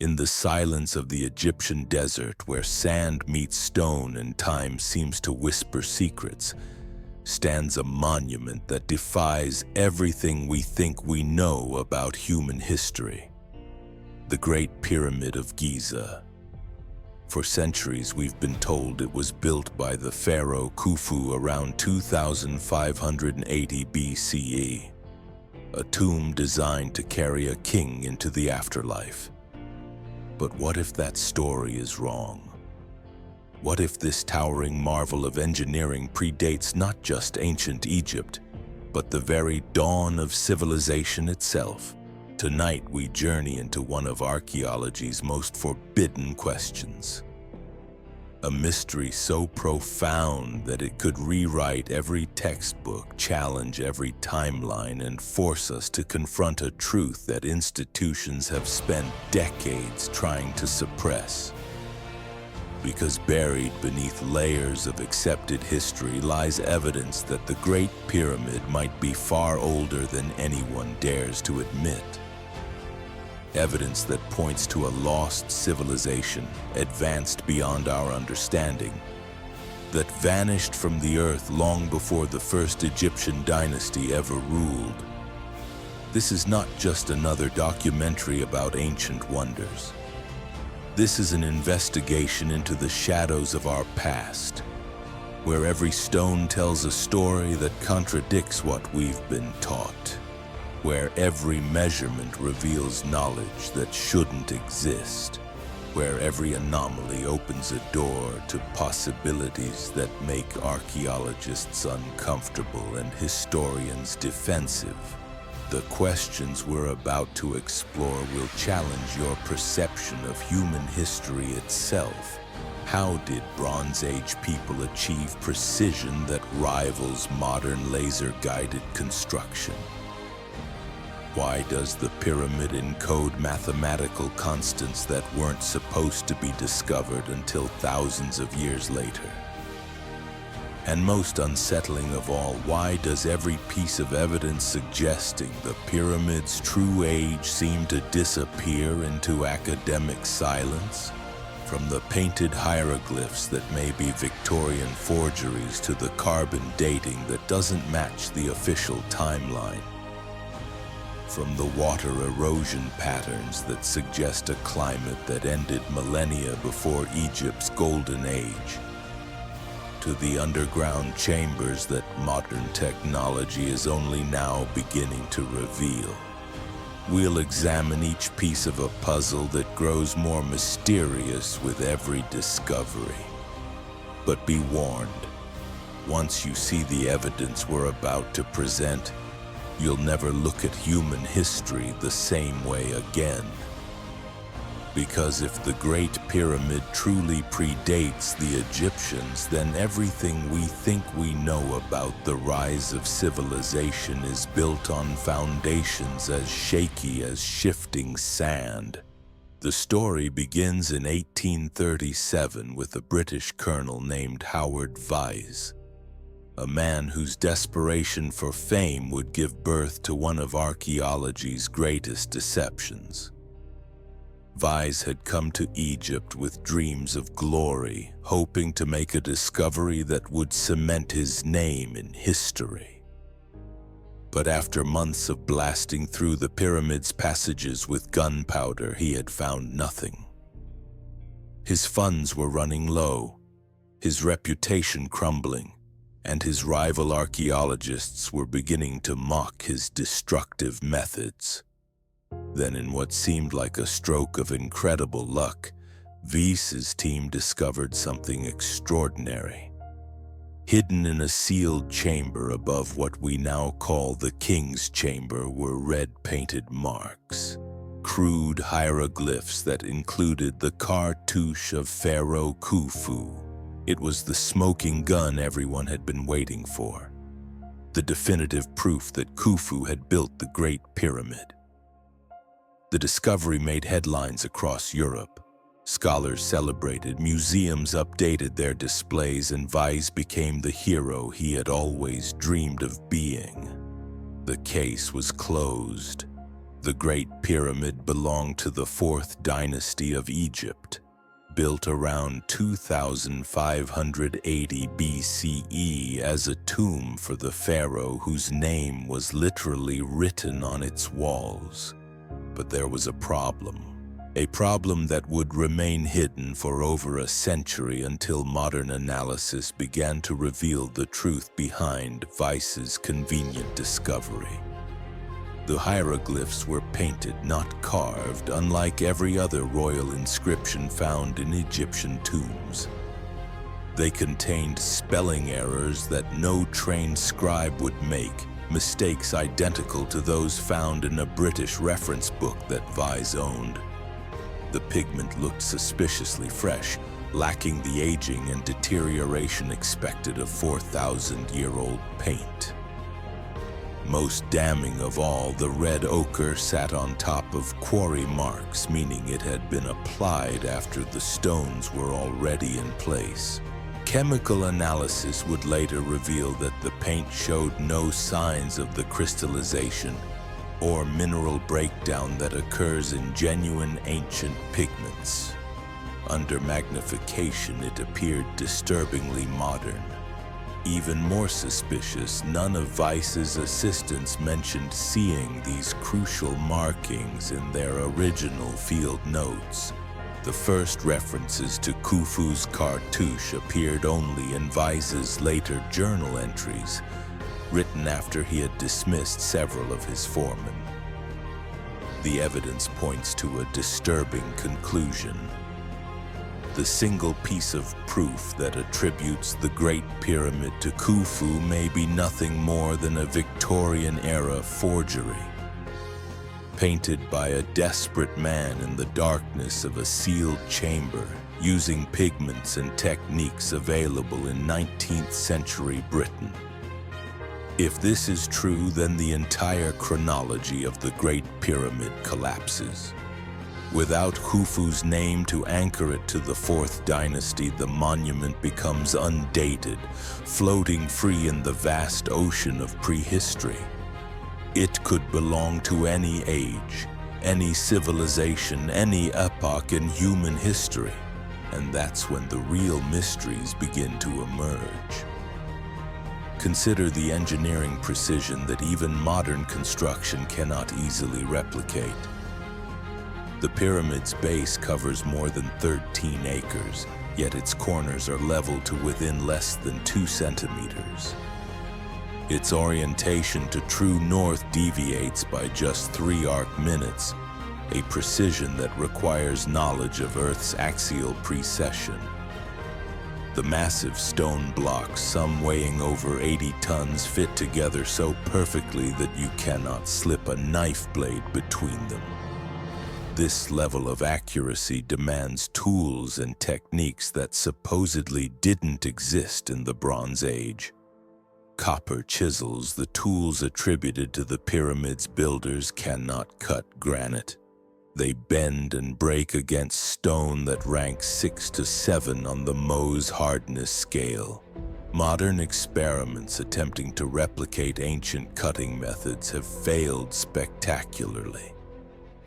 In the silence of the Egyptian desert, where sand meets stone and time seems to whisper secrets, stands a monument that defies everything we think we know about human history. The Great Pyramid of Giza. For centuries, we've been told it was built by the Pharaoh Khufu around 2580 BCE, a tomb designed to carry a king into the afterlife. But what if that story is wrong? What if this towering marvel of engineering predates not just ancient Egypt, but the very dawn of civilization itself? Tonight we journey into one of archaeology's most forbidden questions. A mystery so profound that it could rewrite every textbook, challenge every timeline, and force us to confront a truth that institutions have spent decades trying to suppress. Because buried beneath layers of accepted history lies evidence that the Great Pyramid might be far older than anyone dares to admit. Evidence that points to a lost civilization, advanced beyond our understanding, that vanished from the earth long before the first Egyptian dynasty ever ruled. This is not just another documentary about ancient wonders. This is an investigation into the shadows of our past, where every stone tells a story that contradicts what we've been taught, where every measurement reveals knowledge that shouldn't exist, where every anomaly opens a door to possibilities that make archaeologists uncomfortable and historians defensive. The questions we're about to explore will challenge your perception of human history itself. How did Bronze Age people achieve precision that rivals modern laser-guided construction? Why does the pyramid encode mathematical constants that weren't supposed to be discovered until thousands of years later? And most unsettling of all, why does every piece of evidence suggesting the pyramid's true age seem to disappear into academic silence? From the painted hieroglyphs that may be Victorian forgeries to the carbon dating that doesn't match the official timeline. From the water erosion patterns that suggest a climate that ended millennia before Egypt's golden age, to the underground chambers that modern technology is only now beginning to reveal. We'll examine each piece of a puzzle that grows more mysterious with every discovery. But be warned, once you see the evidence we're about to present, you'll never look at human history the same way again. Because if the Great Pyramid truly predates the Egyptians, then everything we think we know about the rise of civilization is built on foundations as shaky as shifting sand. The story begins in 1837 with a British colonel named Howard Vyse, a man whose desperation for fame would give birth to one of archaeology's greatest deceptions. Vyse had come to Egypt with dreams of glory, hoping to make a discovery that would cement his name in history. But after months of blasting through the pyramid's passages with gunpowder, he had found nothing. His funds were running low, his reputation crumbling, and his rival archaeologists were beginning to mock his destructive methods. Then, in what seemed like a stroke of incredible luck, Vyse's team discovered something extraordinary. Hidden in a sealed chamber above what we now call the King's Chamber were red-painted marks, crude hieroglyphs that included the cartouche of Pharaoh Khufu. It was the smoking gun everyone had been waiting for, the definitive proof that Khufu had built the Great Pyramid. The discovery made headlines across Europe. Scholars celebrated, museums updated their displays, and Vyse became the hero he had always dreamed of being. The case was closed. The Great Pyramid belonged to the 4th dynasty of Egypt, built around 2580 BCE as a tomb for the pharaoh whose name was literally written on its walls. But there was a problem that would remain hidden for over a century until modern analysis began to reveal the truth behind Vice's convenient discovery. The hieroglyphs were painted, not carved, unlike every other royal inscription found in Egyptian tombs. They contained spelling errors that no trained scribe would make, mistakes identical to those found in a British reference book that Vice owned. The pigment looked suspiciously fresh, lacking the aging and deterioration expected of 4,000-year-old paint. Most damning of all, the red ochre sat on top of quarry marks, meaning it had been applied after the stones were already in place. Chemical analysis would later reveal that the paint showed no signs of the crystallization or mineral breakdown that occurs in genuine ancient pigments. Under magnification, it appeared disturbingly modern. Even more suspicious, none of Vice's assistants mentioned seeing these crucial markings in their original field notes. The first references to Khufu's cartouche appeared only in Vice's later journal entries, written after he had dismissed several of his foremen. The evidence points to a disturbing conclusion. The single piece of proof that attributes the Great Pyramid to Khufu may be nothing more than a Victorian-era forgery, painted by a desperate man in the darkness of a sealed chamber, using pigments and techniques available in 19th century Britain. If this is true, then the entire chronology of the Great Pyramid collapses. Without Khufu's name to anchor it to the 4th dynasty, the monument becomes undated, floating free in the vast ocean of prehistory. It could belong to any age, any civilization, any epoch in human history, and that's when the real mysteries begin to emerge. Consider the engineering precision that even modern construction cannot easily replicate. The pyramid's base covers more than 13 acres, yet its corners are leveled to within less than 2 centimeters. Its orientation to true north deviates by just 3 arc minutes, a precision that requires knowledge of Earth's axial precession. The massive stone blocks, some weighing over 80 tons, fit together so perfectly that you cannot slip a knife blade between them. This level of accuracy demands tools and techniques that supposedly didn't exist in the Bronze Age. Copper chisels, the tools attributed to the pyramid's builders, cannot cut granite. They bend and break against stone that ranks 6 to 7 on the Mohs hardness scale. Modern experiments attempting to replicate ancient cutting methods have failed spectacularly,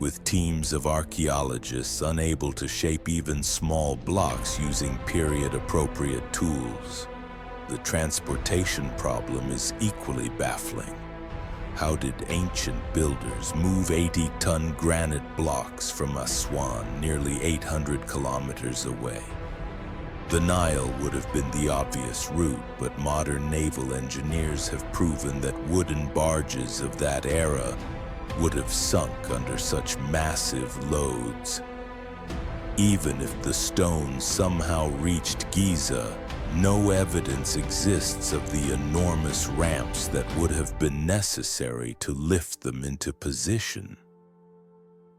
with teams of archaeologists unable to shape even small blocks using period-appropriate tools. The transportation problem is equally baffling. How did ancient builders move 80-ton granite blocks from Aswan, nearly 800 kilometers away? The Nile would have been the obvious route, but modern naval engineers have proven that wooden barges of that era would have sunk under such massive loads. Even if the stones somehow reached Giza, no evidence exists of the enormous ramps that would have been necessary to lift them into position.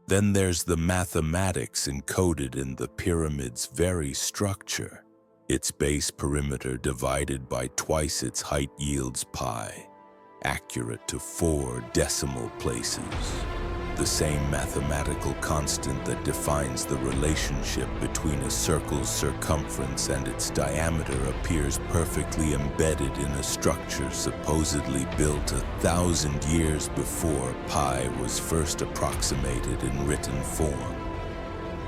Then there's the mathematics encoded in the pyramid's very structure. Its base perimeter divided by twice its height yields pi, accurate to 4 decimal places. the same mathematical constant that defines the relationship between a circle's circumference and its diameter appears perfectly embedded in a structure supposedly built 1,000 years before pi was first approximated in written form.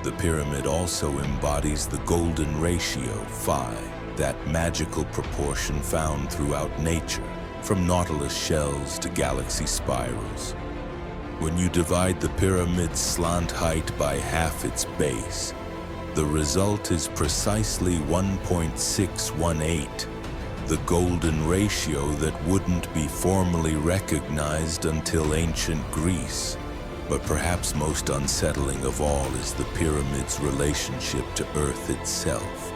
The pyramid also embodies the golden ratio, phi, that magical proportion found throughout nature, from nautilus shells to galaxy spirals. When you divide the pyramid's slant height by half its base, the result is precisely 1.618, the golden ratio that wouldn't be formally recognized until ancient Greece. But perhaps most unsettling of all is the pyramid's relationship to Earth itself.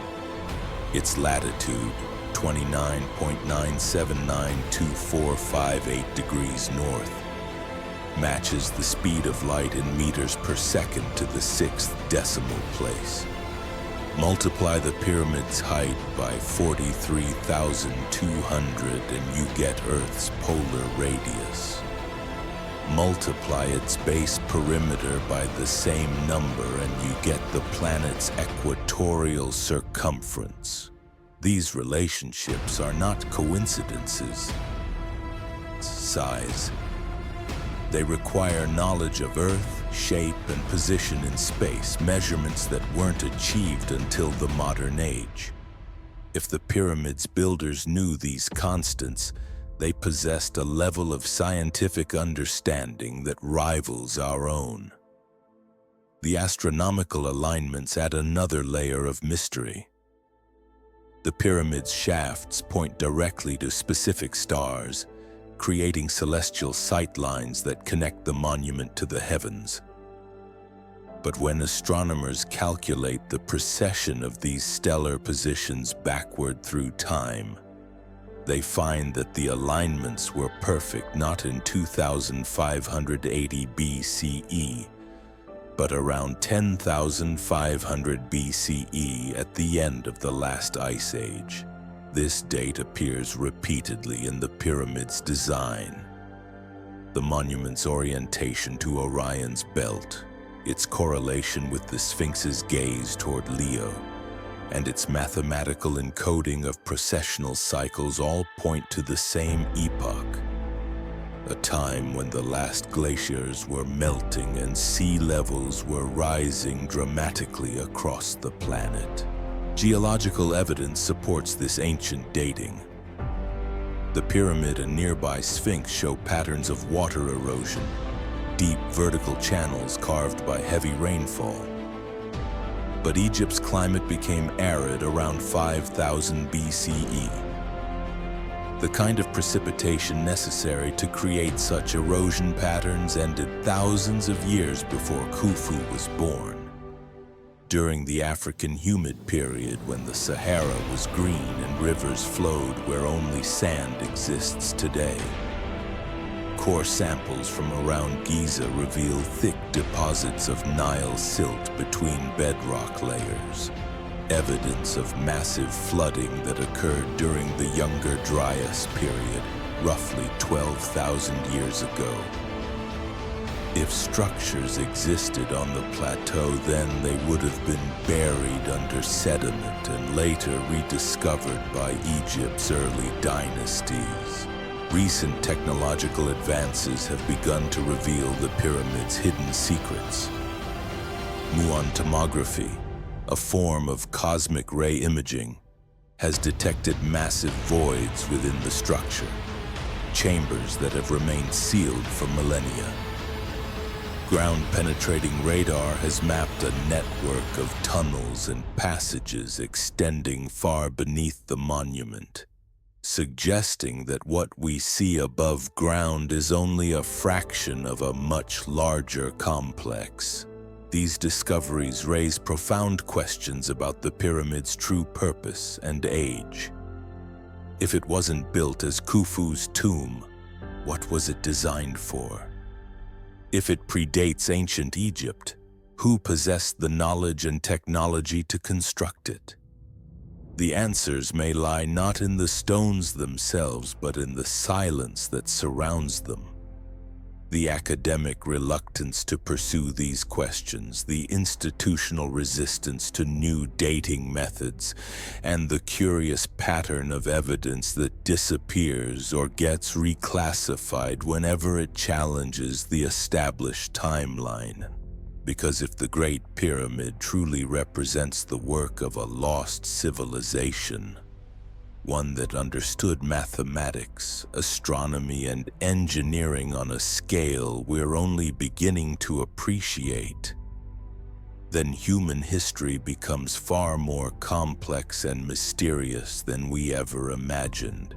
Its latitude, 29.9792458 degrees north, matches the speed of light in meters per second to the 6th decimal place. Multiply the pyramid's height by 43,200 and you get Earth's polar radius. Multiply its base perimeter by the same number and you get the planet's equatorial circumference. These relationships are not coincidences. Size. They require knowledge of Earth, shape, and position in space, measurements that weren't achieved until the modern age. If the pyramid's builders knew these constants, they possessed a level of scientific understanding that rivals our own. The astronomical alignments add another layer of mystery. The pyramid's shafts point directly to specific stars, creating celestial sightlines that connect the monument to the heavens. But when astronomers calculate the precession of these stellar positions backward through time, they find that the alignments were perfect not in 2580 BCE, but around 10,500 BCE at the end of the last ice age. This date appears repeatedly in the pyramid's design. The monument's orientation to Orion's belt, its correlation with the Sphinx's gaze toward Leo, and its mathematical encoding of precessional cycles all point to the same epoch, a time when the last glaciers were melting and sea levels were rising dramatically across the planet. Geological evidence supports this ancient dating. The pyramid and nearby Sphinx show patterns of water erosion, deep vertical channels carved by heavy rainfall. But Egypt's climate became arid around 5000 BCE. The kind of precipitation necessary to create such erosion patterns ended thousands of years before Khufu was born. During the African humid period when the Sahara was green and rivers flowed where only sand exists today. Core samples from around Giza reveal thick deposits of Nile silt between bedrock layers, evidence of massive flooding that occurred during the Younger Dryas period, roughly 12,000 years ago. If structures existed on the plateau then, they would have been buried under sediment and later rediscovered by Egypt's early dynasties. Recent technological advances have begun to reveal the pyramid's hidden secrets. Muon tomography, a form of cosmic ray imaging, has detected massive voids within the structure, chambers that have remained sealed for millennia. Ground-penetrating radar has mapped a network of tunnels and passages extending far beneath the monument, suggesting that what we see above ground is only a fraction of a much larger complex. These discoveries raise profound questions about the pyramid's true purpose and age. If it wasn't built as Khufu's tomb, what was it designed for? If it predates ancient Egypt, who possessed the knowledge and technology to construct it? The answers may lie not in the stones themselves, but in the silence that surrounds them. The academic reluctance to pursue these questions, the institutional resistance to new dating methods, and the curious pattern of evidence that disappears or gets reclassified whenever it challenges the established timeline. Because if the Great Pyramid truly represents the work of a lost civilization, one that understood mathematics, astronomy, and engineering on a scale we're only beginning to appreciate, then human history becomes far more complex and mysterious than we ever imagined.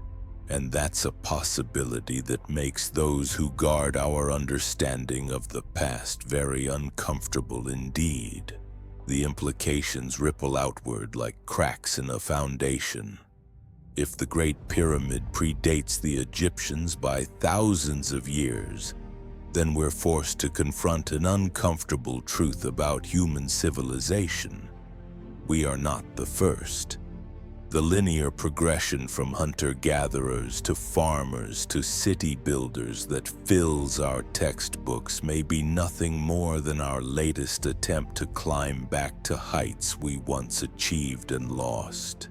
And that's a possibility that makes those who guard our understanding of the past very uncomfortable indeed. The implications ripple outward like cracks in a foundation. If the Great Pyramid predates the Egyptians by thousands of years, then we're forced to confront an uncomfortable truth about human civilization. We are not the first. The linear progression from hunter-gatherers to farmers to city builders that fills our textbooks may be nothing more than our latest attempt to climb back to heights we once achieved and lost.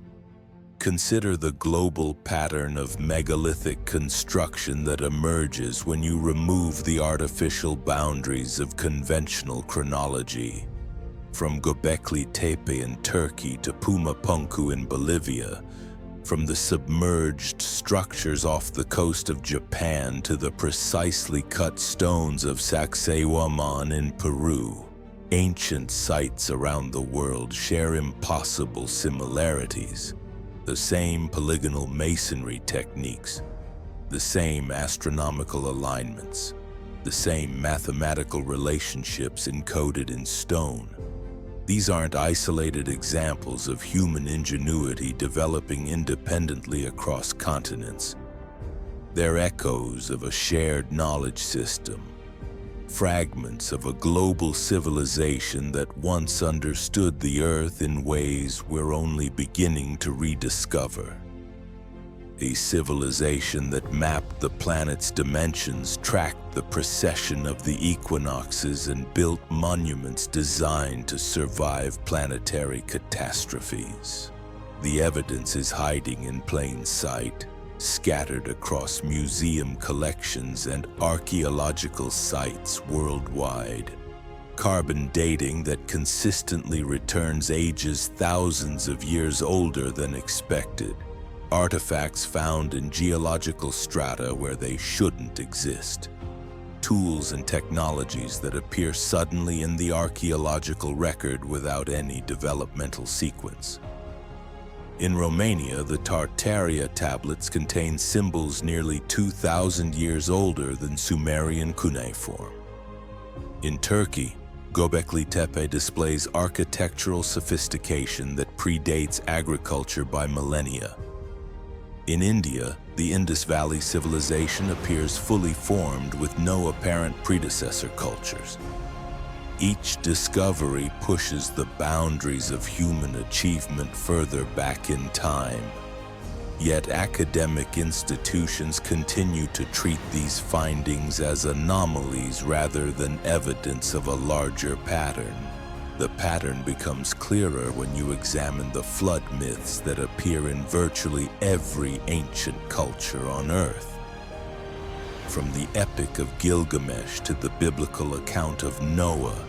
Consider the global pattern of megalithic construction that emerges when you remove the artificial boundaries of conventional chronology. From Göbekli Tepe in Turkey to Pumapunku in Bolivia, from the submerged structures off the coast of Japan to the precisely cut stones of Sacsayhuaman in Peru, ancient sites around the world share impossible similarities. The same polygonal masonry techniques, the same astronomical alignments, the same mathematical relationships encoded in stone. These aren't isolated examples of human ingenuity developing independently across continents. They're echoes of a shared knowledge system, fragments of a global civilization that once understood the Earth in ways we're only beginning to rediscover. A civilization that mapped the planet's dimensions, tracked the precession of the equinoxes, and built monuments designed to survive planetary catastrophes. The evidence is hiding in plain sight, scattered across museum collections and archaeological sites worldwide. Carbon dating that consistently returns ages thousands of years older than expected. Artifacts found in geological strata where they shouldn't exist. Tools and technologies that appear suddenly in the archaeological record without any developmental sequence. In Romania, the Tartaria tablets contain symbols nearly 2,000 years older than Sumerian cuneiform. In Turkey, Göbekli Tepe displays architectural sophistication that predates agriculture by millennia. In India, the Indus Valley civilization appears fully formed with no apparent predecessor cultures. Each discovery pushes the boundaries of human achievement further back in time. Yet academic institutions continue to treat these findings as anomalies rather than evidence of a larger pattern. The pattern becomes clearer when you examine the flood myths that appear in virtually every ancient culture on Earth. From the Epic of Gilgamesh to the biblical account of Noah,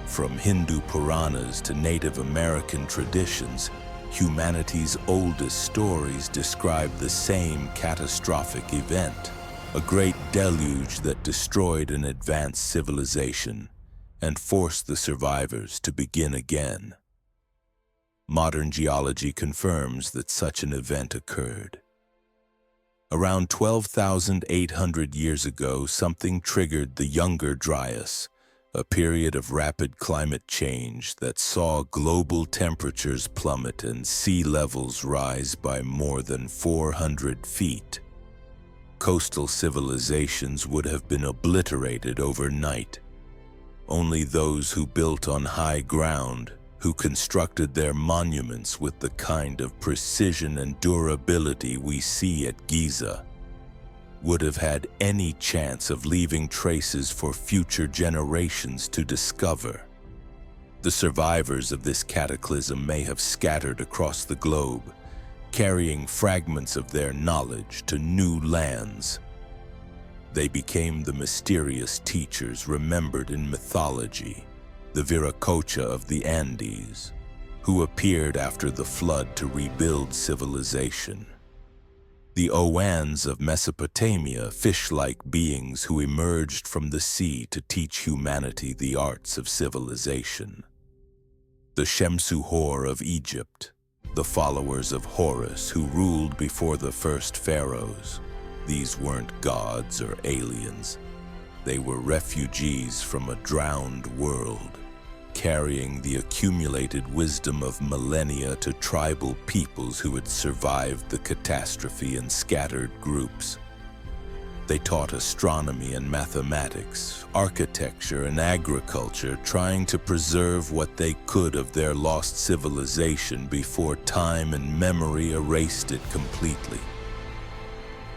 from Hindu Puranas to Native American traditions, humanity's oldest stories describe the same catastrophic event, a great deluge that destroyed an advanced civilization and forced the survivors to begin again. Modern geology confirms that such an event occurred. Around 12,800 years ago, something triggered the Younger Dryas, a period of rapid climate change that saw global temperatures plummet and sea levels rise by more than 400 feet. Coastal civilizations would have been obliterated overnight. Only those who built on high ground, who constructed their monuments with the kind of precision and durability we see at Giza, would have had any chance of leaving traces for future generations to discover. The survivors of this cataclysm may have scattered across the globe, carrying fragments of their knowledge to new lands. They became the mysterious teachers remembered in mythology, the Viracocha of the Andes, who appeared after the flood to rebuild civilization. The Oans of Mesopotamia, fish-like beings who emerged from the sea to teach humanity the arts of civilization. The Shemsu-Hor of Egypt, the followers of Horus who ruled before the first pharaohs. These weren't gods or aliens. They were refugees from a drowned world, carrying the accumulated wisdom of millennia to tribal peoples who had survived the catastrophe in scattered groups. They taught astronomy and mathematics, architecture and agriculture, trying to preserve what they could of their lost civilization before time and memory erased it completely.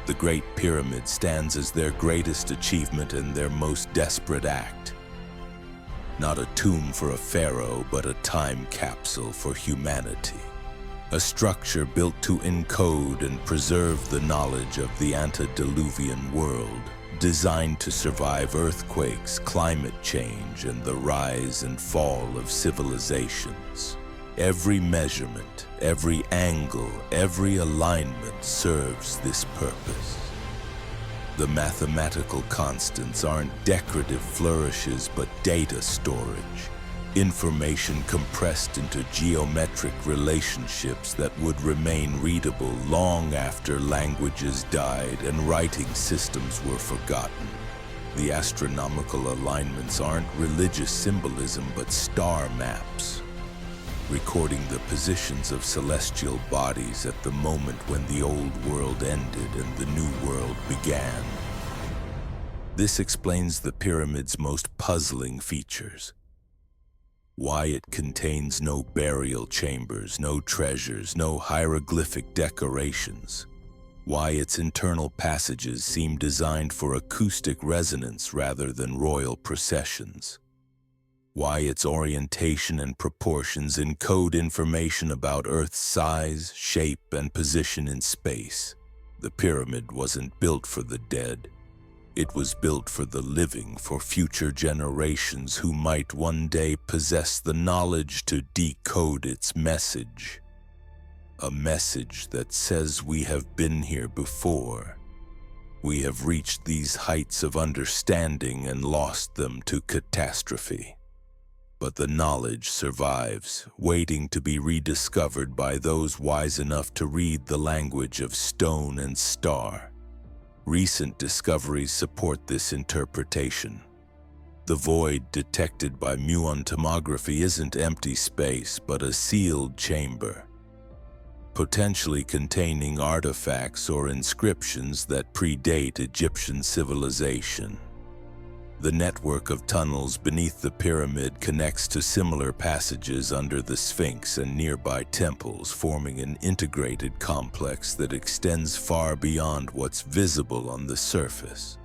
The Great Pyramid stands as their greatest achievement and their most desperate act. Not a tomb for a pharaoh, but a time capsule for humanity. A structure built to encode and preserve the knowledge of the antediluvian world, designed to survive earthquakes, climate change, and the rise and fall of civilizations. Every measurement, every angle, every alignment serves this purpose. The mathematical constants aren't decorative flourishes, but data storage. Information compressed into geometric relationships that would remain readable long after languages died and writing systems were forgotten. The astronomical alignments aren't religious symbolism, but star maps, recording the positions of celestial bodies at the moment when the old world ended and the new world began. This explains the pyramid's most puzzling features. Why it contains no burial chambers, no treasures, no hieroglyphic decorations. Why its internal passages seem designed for acoustic resonance rather than royal processions. Why its orientation and proportions encode information about Earth's size, shape, and position in space. The pyramid wasn't built for the dead. It was built for the living, for future generations who might one day possess the knowledge to decode its message. A message that says we have been here before. We have reached these heights of understanding and lost them to catastrophe. But the knowledge survives, waiting to be rediscovered by those wise enough to read the language of stone and star. Recent discoveries support this interpretation. The void detected by muon tomography isn't empty space, but a sealed chamber, potentially containing artifacts or inscriptions that predate Egyptian civilization. The network of tunnels beneath the pyramid connects to similar passages under the Sphinx and nearby temples, forming an integrated complex that extends far beyond what's visible on the surface.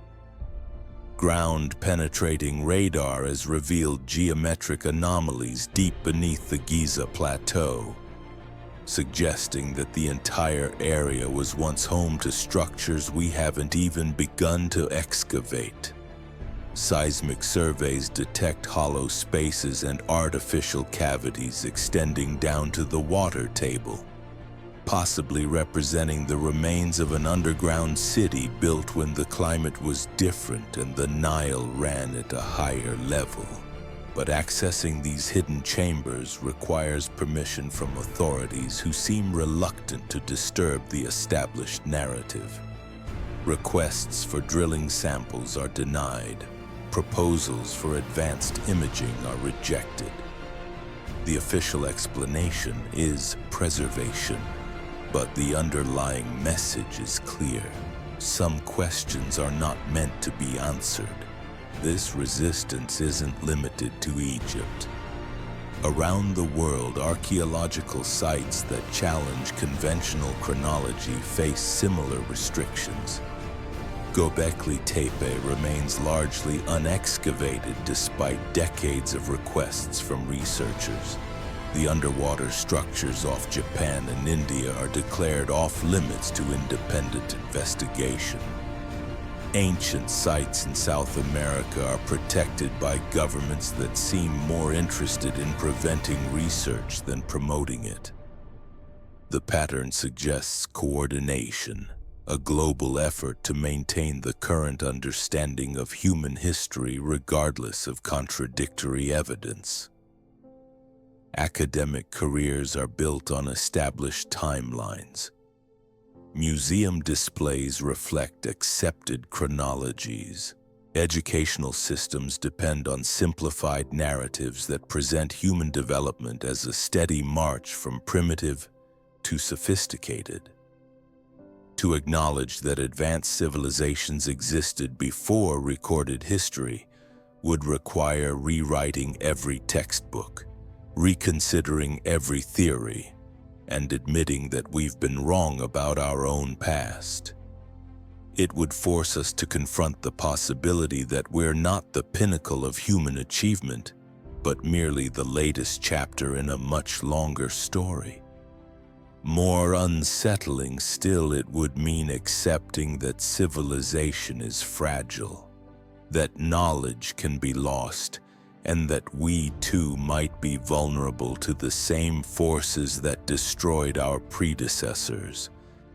Ground-penetrating radar has revealed geometric anomalies deep beneath the Giza plateau, suggesting that the entire area was once home to structures we haven't even begun to excavate. Seismic surveys detect hollow spaces and artificial cavities extending down to the water table, possibly representing the remains of an underground city built when the climate was different and the Nile ran at a higher level. But accessing these hidden chambers requires permission from authorities who seem reluctant to disturb the established narrative. Requests for drilling samples are denied. Proposals for advanced imaging are rejected. The official explanation is preservation, but the underlying message is clear. Some questions are not meant to be answered. This resistance isn't limited to Egypt. Around the world, archaeological sites that challenge conventional chronology face similar restrictions. Göbekli Tepe remains largely unexcavated despite decades of requests from researchers. The underwater structures off Japan and India are declared off-limits to independent investigation. Ancient sites in South America are protected by governments that seem more interested in preventing research than promoting it. The pattern suggests coordination, a global effort to maintain the current understanding of human history regardless of contradictory evidence. Academic careers are built on established timelines. Museum displays reflect accepted chronologies. Educational systems depend on simplified narratives that present human development as a steady march from primitive to sophisticated. To acknowledge that advanced civilizations existed before recorded history would require rewriting every textbook, reconsidering every theory, and admitting that we've been wrong about our own past. It would force us to confront the possibility that we're not the pinnacle of human achievement, but merely the latest chapter in a much longer story. More unsettling still, it would mean accepting that civilization is fragile, that knowledge can be lost, and that we too might be vulnerable to the same forces that destroyed our predecessors.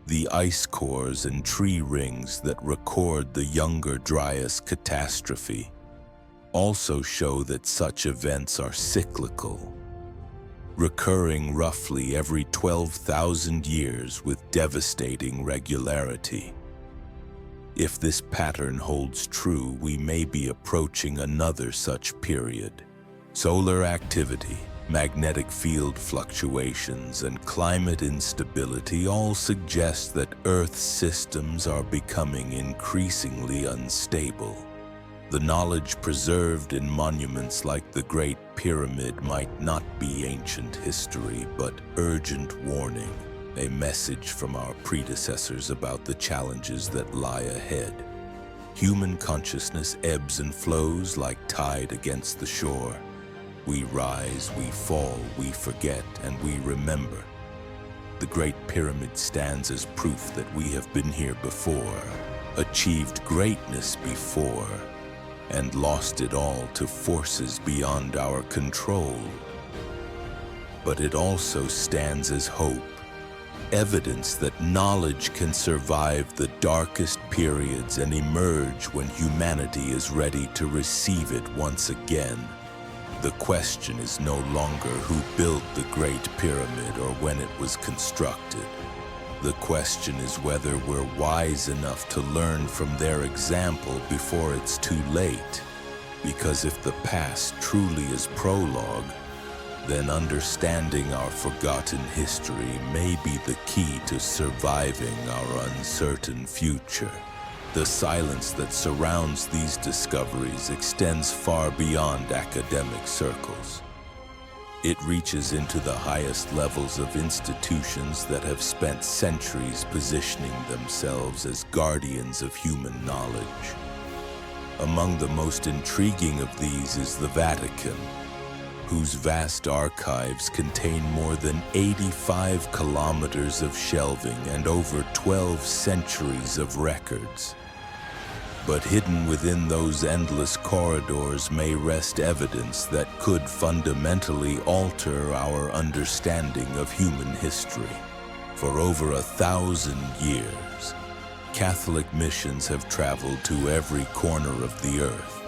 The ice cores and tree rings that record the Younger Dryas catastrophe also show that such events are cyclical, recurring roughly every 12,000 years with devastating regularity. If this pattern holds true, we may be approaching another such period. Solar activity, magnetic field fluctuations, and climate instability all suggest that Earth's systems are becoming increasingly unstable. The knowledge preserved in monuments like the Great Pyramid might not be ancient history, but urgent warning. A message from our predecessors about the challenges that lie ahead. Human consciousness ebbs and flows like tide against the shore. We rise, we fall, we forget, and we remember. The Great Pyramid stands as proof that we have been here before, achieved greatness before, and lost it all to forces beyond our control. But it also stands as hope. Evidence that knowledge can survive the darkest periods and emerge when humanity is ready to receive it once again. The question is no longer who built the Great Pyramid or when it was constructed. The question is whether we're wise enough to learn from their example before it's too late. Because if the past truly is prologue, then understanding our forgotten history may be the key to surviving our uncertain future. The silence that surrounds these discoveries extends far beyond academic circles. It reaches into the highest levels of institutions that have spent centuries positioning themselves as guardians of human knowledge. Among the most intriguing of these is the Vatican, whose vast archives contain more than 85 kilometers of shelving and over 12 centuries of records. But hidden within those endless corridors may rest evidence that could fundamentally alter our understanding of human history. For over 1,000 years, Catholic missions have traveled to every corner of the earth,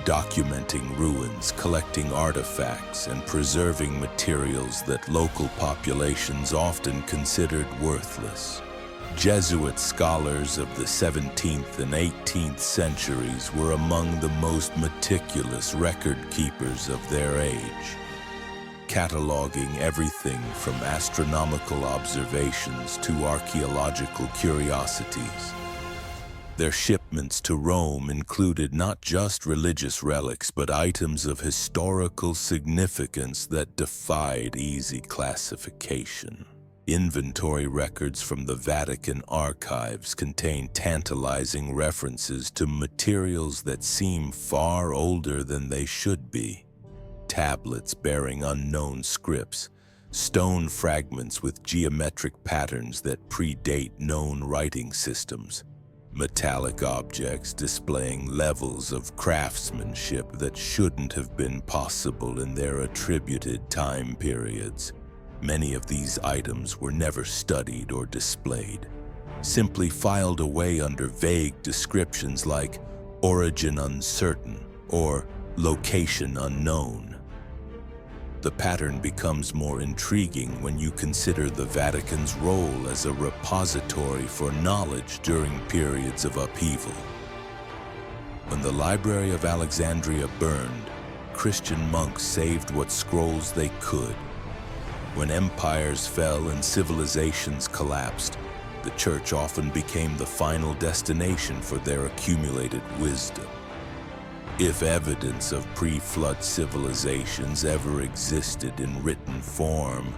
documenting ruins, collecting artifacts, and preserving materials that local populations often considered worthless. Jesuit scholars of the 17th and 18th centuries were among the most meticulous record keepers of their age, cataloging everything from astronomical observations to archaeological curiosities. Their shipments to Rome included not just religious relics, but items of historical significance that defied easy classification. Inventory records from the Vatican archives contain tantalizing references to materials that seem far older than they should be. Tablets bearing unknown scripts, stone fragments with geometric patterns that predate known writing systems, metallic objects displaying levels of craftsmanship that shouldn't have been possible in their attributed time periods. Many of these items were never studied or displayed, simply filed away under vague descriptions like origin uncertain or location unknown. The pattern becomes more intriguing when you consider the Vatican's role as a repository for knowledge during periods of upheaval. When the Library of Alexandria burned, Christian monks saved what scrolls they could. When empires fell and civilizations collapsed, the church often became the final destination for their accumulated wisdom. If evidence of pre-flood civilizations ever existed in written form,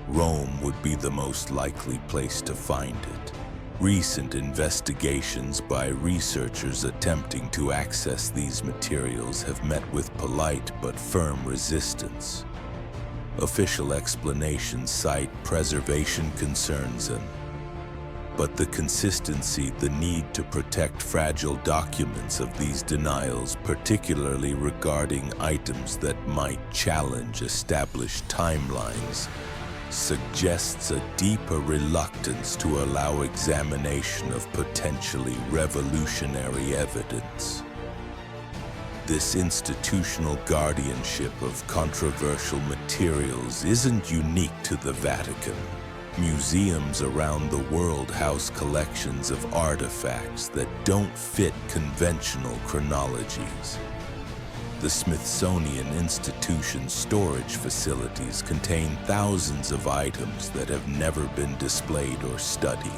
Rome would be the most likely place to find it. Recent investigations by researchers attempting to access these materials have met with polite but firm resistance. Official explanations cite preservation concerns but the consistency, the need to protect fragile documents of these denials, particularly regarding items that might challenge established timelines, suggests a deeper reluctance to allow examination of potentially revolutionary evidence. This institutional guardianship of controversial materials isn't unique to the Vatican. Museums around the world house collections of artifacts that don't fit conventional chronologies. The Smithsonian Institution's storage facilities contain thousands of items that have never been displayed or studied.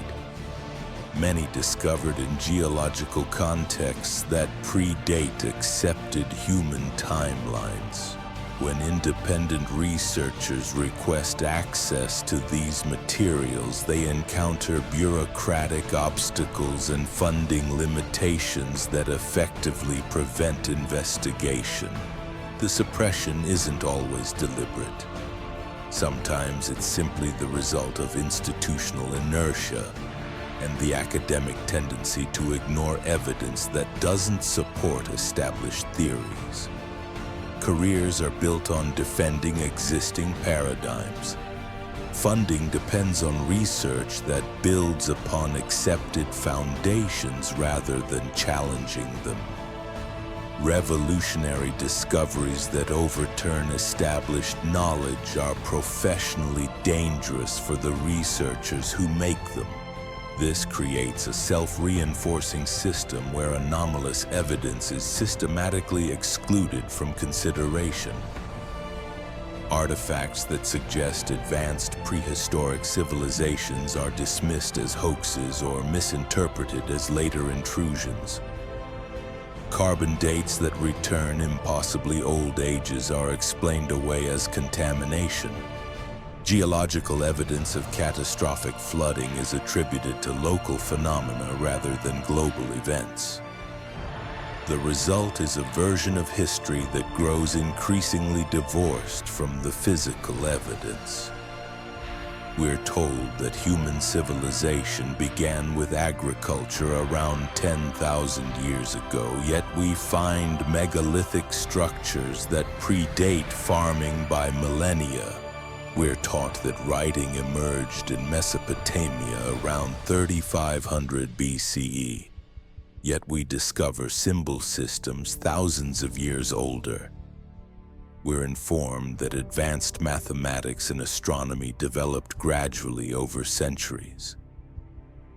Many discovered in geological contexts that predate accepted human timelines. When independent researchers request access to these materials, they encounter bureaucratic obstacles and funding limitations that effectively prevent investigation. The suppression isn't always deliberate. Sometimes it's simply the result of institutional inertia and the academic tendency to ignore evidence that doesn't support established theories. Careers are built on defending existing paradigms. Funding depends on research that builds upon accepted foundations rather than challenging them. Revolutionary discoveries that overturn established knowledge are professionally dangerous for the researchers who make them. This creates a self-reinforcing system where anomalous evidence is systematically excluded from consideration. Artifacts that suggest advanced prehistoric civilizations are dismissed as hoaxes or misinterpreted as later intrusions. Carbon dates that return impossibly old ages are explained away as contamination. Geological evidence of catastrophic flooding is attributed to local phenomena rather than global events. The result is a version of history that grows increasingly divorced from the physical evidence. We're told that human civilization began with agriculture around 10,000 years ago, yet we find megalithic structures that predate farming by millennia. We're taught that writing emerged in Mesopotamia around 3500 BCE, yet we discover symbol systems thousands of years older. We're informed that advanced mathematics and astronomy developed gradually over centuries,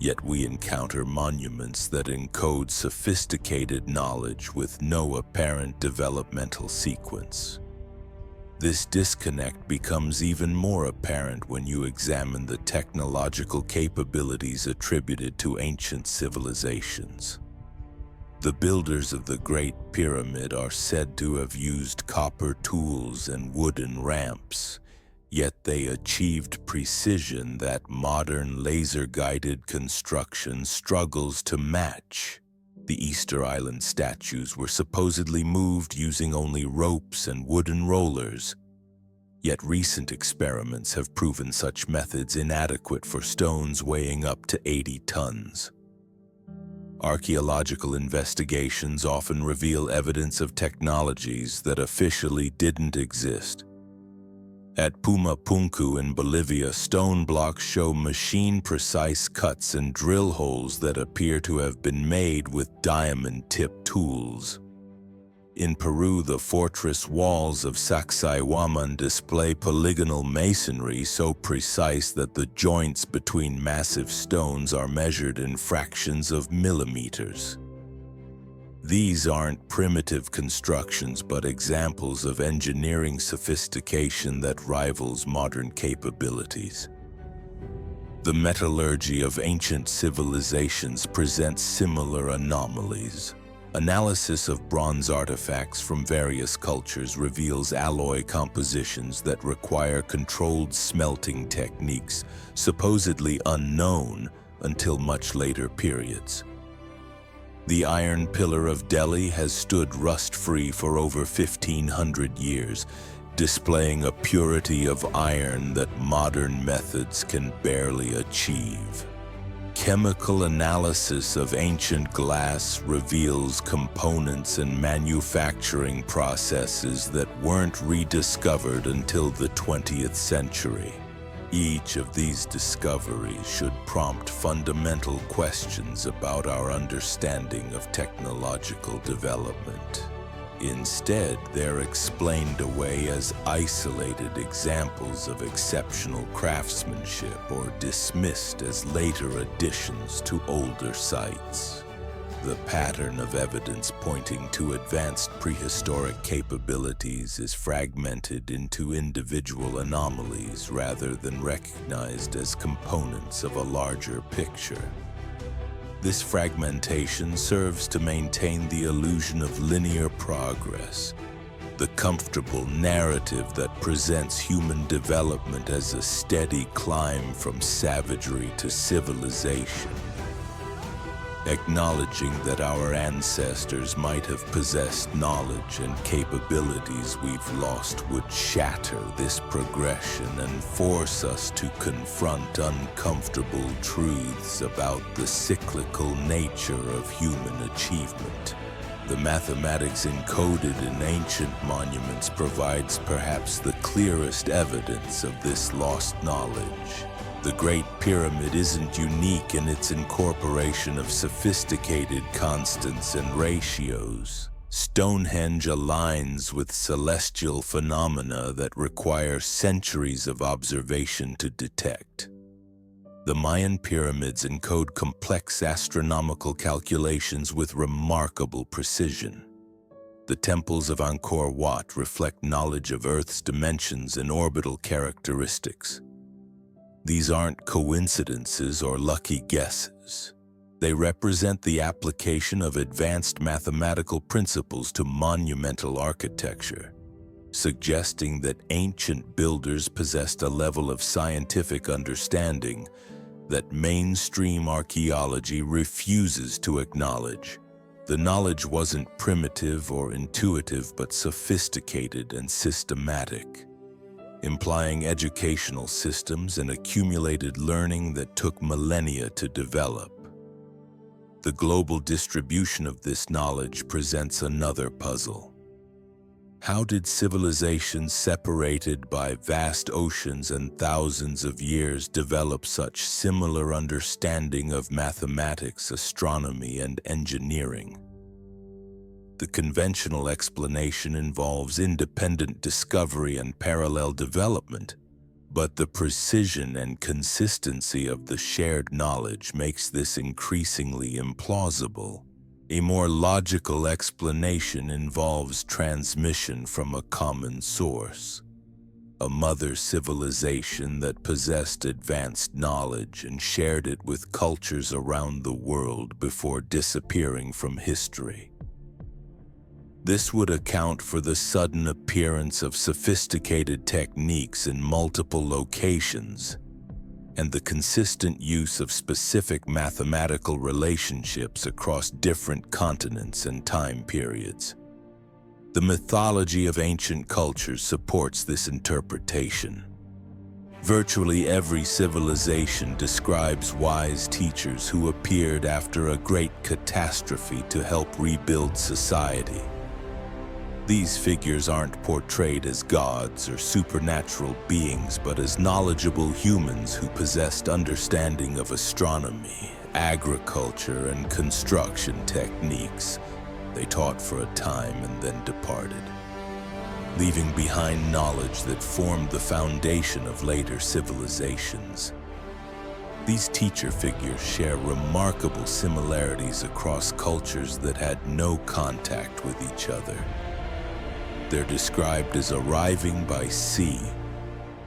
yet we encounter monuments that encode sophisticated knowledge with no apparent developmental sequence. This disconnect becomes even more apparent when you examine the technological capabilities attributed to ancient civilizations. The builders of the Great Pyramid are said to have used copper tools and wooden ramps, yet they achieved precision that modern laser-guided construction struggles to match. The Easter Island statues were supposedly moved using only ropes and wooden rollers, yet recent experiments have proven such methods inadequate for stones weighing up to 80 tons. Archaeological investigations often reveal evidence of technologies that officially didn't exist. At Pumapunku in Bolivia, stone blocks show machine-precise cuts and drill holes that appear to have been made with diamond-tipped tools. In Peru, the fortress walls of Sacsayhuaman display polygonal masonry so precise that the joints between massive stones are measured in fractions of millimeters. These aren't primitive constructions, but examples of engineering sophistication that rivals modern capabilities. The metallurgy of ancient civilizations presents similar anomalies. Analysis of bronze artifacts from various cultures reveals alloy compositions that require controlled smelting techniques, supposedly unknown until much later periods. The Iron Pillar of Delhi has stood rust-free for over 1,500 years, displaying a purity of iron that modern methods can barely achieve. Chemical analysis of ancient glass reveals components and manufacturing processes that weren't rediscovered until the 20th century. Each of these discoveries should prompt fundamental questions about our understanding of technological development. Instead, they're explained away as isolated examples of exceptional craftsmanship or dismissed as later additions to older sites. The pattern of evidence pointing to advanced prehistoric capabilities is fragmented into individual anomalies rather than recognized as components of a larger picture. This fragmentation serves to maintain the illusion of linear progress, the comfortable narrative that presents human development as a steady climb from savagery to civilization. Acknowledging that our ancestors might have possessed knowledge and capabilities we've lost would shatter this progression and force us to confront uncomfortable truths about the cyclical nature of human achievement. The mathematics encoded in ancient monuments provides perhaps the clearest evidence of this lost knowledge. The Great Pyramid isn't unique in its incorporation of sophisticated constants and ratios. Stonehenge aligns with celestial phenomena that require centuries of observation to detect. The Mayan pyramids encode complex astronomical calculations with remarkable precision. The temples of Angkor Wat reflect knowledge of Earth's dimensions and orbital characteristics. These aren't coincidences or lucky guesses. They represent the application of advanced mathematical principles to monumental architecture, suggesting that ancient builders possessed a level of scientific understanding that mainstream archaeology refuses to acknowledge. The knowledge wasn't primitive or intuitive, but sophisticated and systematic, implying educational systems and accumulated learning that took millennia to develop. The global distribution of this knowledge presents another puzzle. How did civilizations separated by vast oceans and thousands of years develop such similar understanding of mathematics, astronomy, and engineering? The conventional explanation involves independent discovery and parallel development, but the precision and consistency of the shared knowledge makes this increasingly implausible. A more logical explanation involves transmission from a common source, a mother civilization that possessed advanced knowledge and shared it with cultures around the world before disappearing from history. This would account for the sudden appearance of sophisticated techniques in multiple locations and the consistent use of specific mathematical relationships across different continents and time periods. The mythology of ancient cultures supports this interpretation. Virtually every civilization describes wise teachers who appeared after a great catastrophe to help rebuild society. These figures aren't portrayed as gods or supernatural beings, but as knowledgeable humans who possessed understanding of astronomy, agriculture, and construction techniques. They taught for a time and then departed, leaving behind knowledge that formed the foundation of later civilizations. These teacher figures share remarkable similarities across cultures that had no contact with each other. They're described as arriving by sea,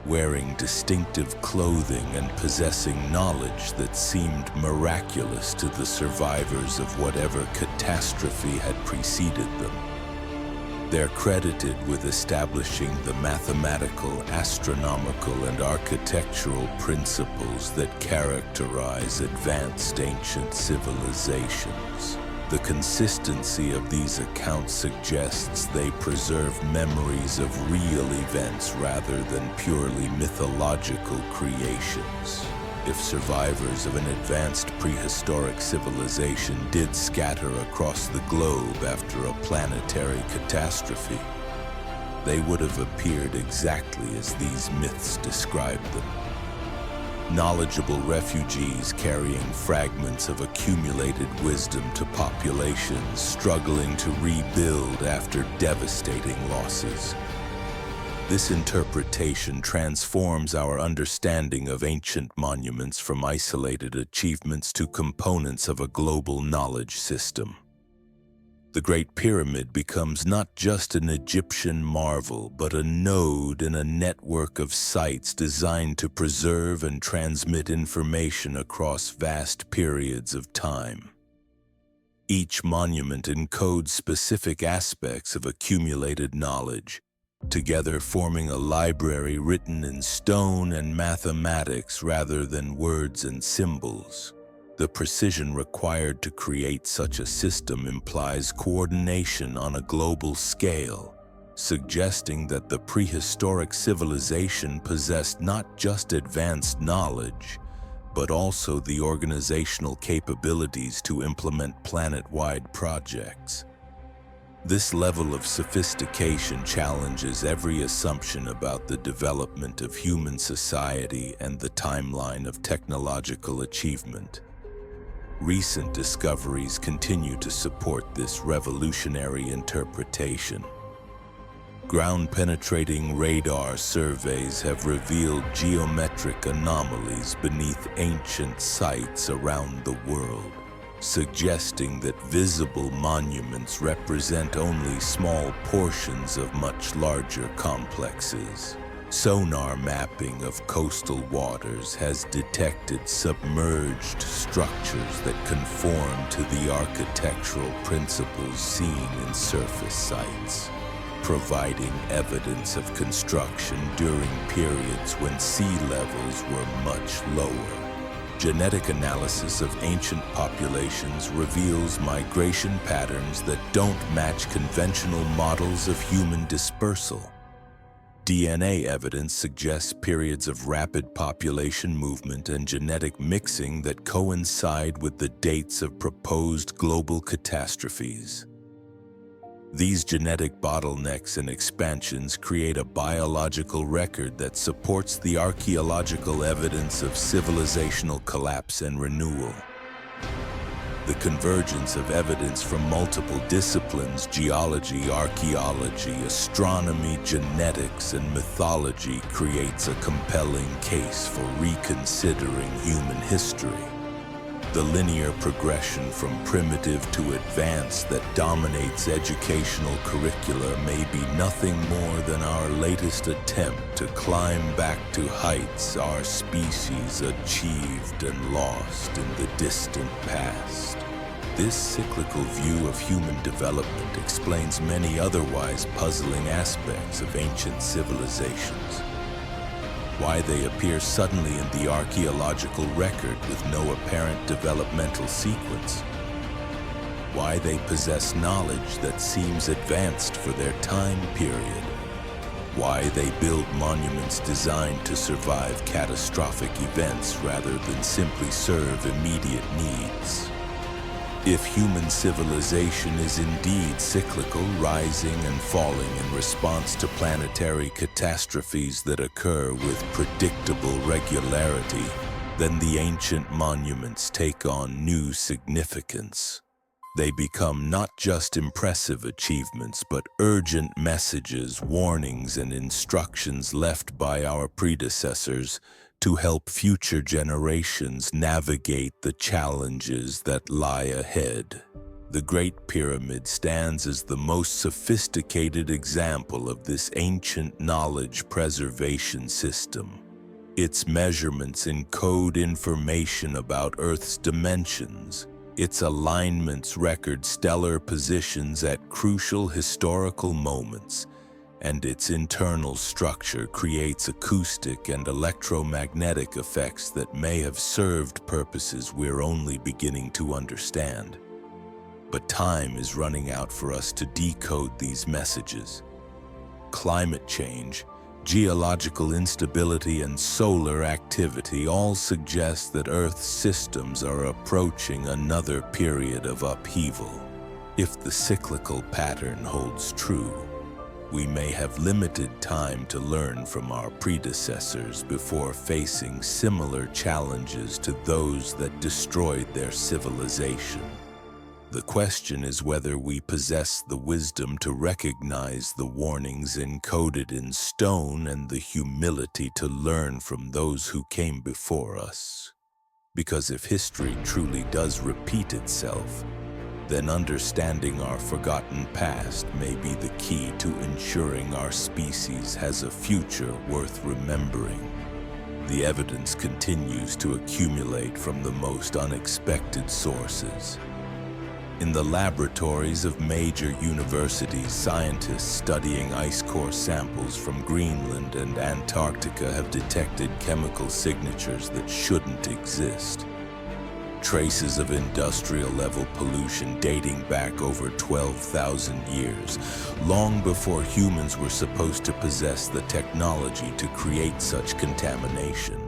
wearing distinctive clothing and possessing knowledge that seemed miraculous to the survivors of whatever catastrophe had preceded them. They're credited with establishing the mathematical, astronomical, and architectural principles that characterize advanced ancient civilizations. The consistency of these accounts suggests they preserve memories of real events rather than purely mythological creations. If survivors of an advanced prehistoric civilization did scatter across the globe after a planetary catastrophe, they would have appeared exactly as these myths describe them. Knowledgeable refugees carrying fragments of accumulated wisdom to populations struggling to rebuild after devastating losses. This interpretation transforms our understanding of ancient monuments from isolated achievements to components of a global knowledge system. The Great Pyramid becomes not just an Egyptian marvel, but a node in a network of sites designed to preserve and transmit information across vast periods of time. Each monument encodes specific aspects of accumulated knowledge, together forming a library written in stone and mathematics rather than words and symbols. The precision required to create such a system implies coordination on a global scale, suggesting that the prehistoric civilization possessed not just advanced knowledge, but also the organizational capabilities to implement planet-wide projects. This level of sophistication challenges every assumption about the development of human society and the timeline of technological achievement. Recent discoveries continue to support this revolutionary interpretation. Ground-penetrating radar surveys have revealed geometric anomalies beneath ancient sites around the world, suggesting that visible monuments represent only small portions of much larger complexes. Sonar mapping of coastal waters has detected submerged structures that conform to the architectural principles seen in surface sites, providing evidence of construction during periods when sea levels were much lower. Genetic analysis of ancient populations reveals migration patterns that don't match conventional models of human dispersal. DNA evidence suggests periods of rapid population movement and genetic mixing that coincide with the dates of proposed global catastrophes. These genetic bottlenecks and expansions create a biological record that supports the archaeological evidence of civilizational collapse and renewal. The convergence of evidence from multiple disciplines, geology, archaeology, astronomy, genetics, and mythology, creates a compelling case for reconsidering human history. The linear progression from primitive to advanced that dominates educational curricula may be nothing more than our latest attempt to climb back to heights our species achieved and lost in the distant past. This cyclical view of human development explains many otherwise puzzling aspects of ancient civilizations. Why they appear suddenly in the archaeological record with no apparent developmental sequence. Why they possess knowledge that seems advanced for their time period. Why they build monuments designed to survive catastrophic events rather than simply serve immediate needs. If human civilization is indeed cyclical, rising and falling in response to planetary catastrophes that occur with predictable regularity, then the ancient monuments take on new significance. They become not just impressive achievements, but urgent messages, warnings, and instructions left by our predecessors to help future generations navigate the challenges that lie ahead. The Great Pyramid stands as the most sophisticated example of this ancient knowledge preservation system. Its measurements encode information about Earth's dimensions. Its alignments record stellar positions at crucial historical moments, and its internal structure creates acoustic and electromagnetic effects that may have served purposes we're only beginning to understand. But time is running out for us to decode these messages. Climate change, geological instability, and solar activity all suggest that Earth's systems are approaching another period of upheaval. If the cyclical pattern holds true, we may have limited time to learn from our predecessors before facing similar challenges to those that destroyed their civilization. The question is whether we possess the wisdom to recognize the warnings encoded in stone and the humility to learn from those who came before us. Because if history truly does repeat itself, then understanding our forgotten past may be the key to ensuring our species has a future worth remembering. The evidence continues to accumulate from the most unexpected sources. In the laboratories of major universities, scientists studying ice core samples from Greenland and Antarctica have detected chemical signatures that shouldn't exist. Traces of industrial-level pollution dating back over 12,000 years, long before humans were supposed to possess the technology to create such contamination.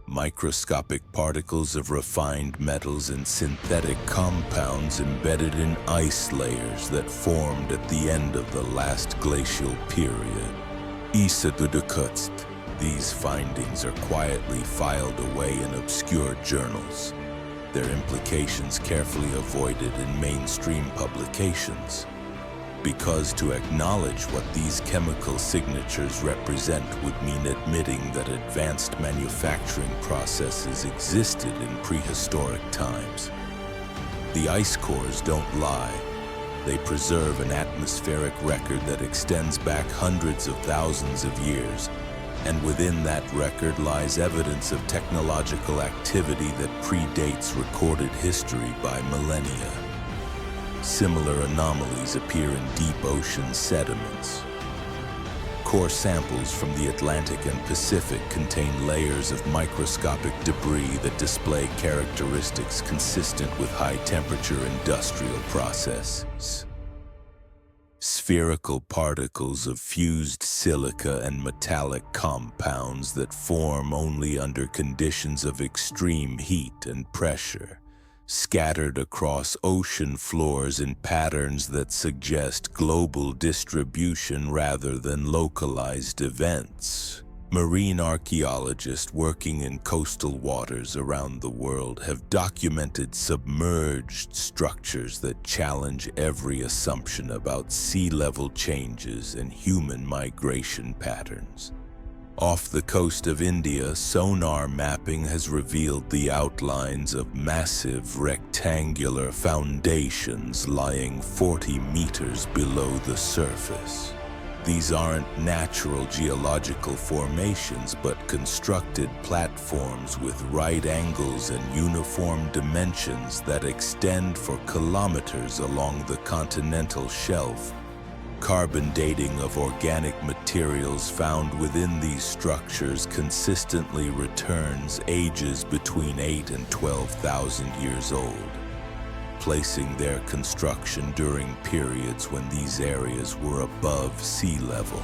Microscopic particles of refined metals and synthetic compounds embedded in ice layers that formed at the end of the last glacial period. These findings are quietly filed away in obscure journals, their implications carefully avoided in mainstream publications. Because to acknowledge what these chemical signatures represent would mean admitting that advanced manufacturing processes existed in prehistoric times. The ice cores don't lie. They preserve an atmospheric record that extends back hundreds of thousands of years, and within that record lies evidence of technological activity that predates recorded history by millennia. Similar anomalies appear in deep ocean sediments. Core samples from the Atlantic and Pacific contain layers of microscopic debris that display characteristics consistent with high-temperature industrial processes. Spherical particles of fused silica and metallic compounds that form only under conditions of extreme heat and pressure, scattered across ocean floors in patterns that suggest global distribution rather than localized events. Marine archaeologists working in coastal waters around the world have documented submerged structures that challenge every assumption about sea level changes and human migration patterns. Off the coast of India, sonar mapping has revealed the outlines of massive rectangular foundations lying 40 meters below the surface. These aren't natural geological formations, but constructed platforms with right angles and uniform dimensions that extend for kilometers along the continental shelf. Carbon dating of organic materials found within these structures consistently returns ages between 8 and 12,000 years old, placing their construction during periods when these areas were above sea level.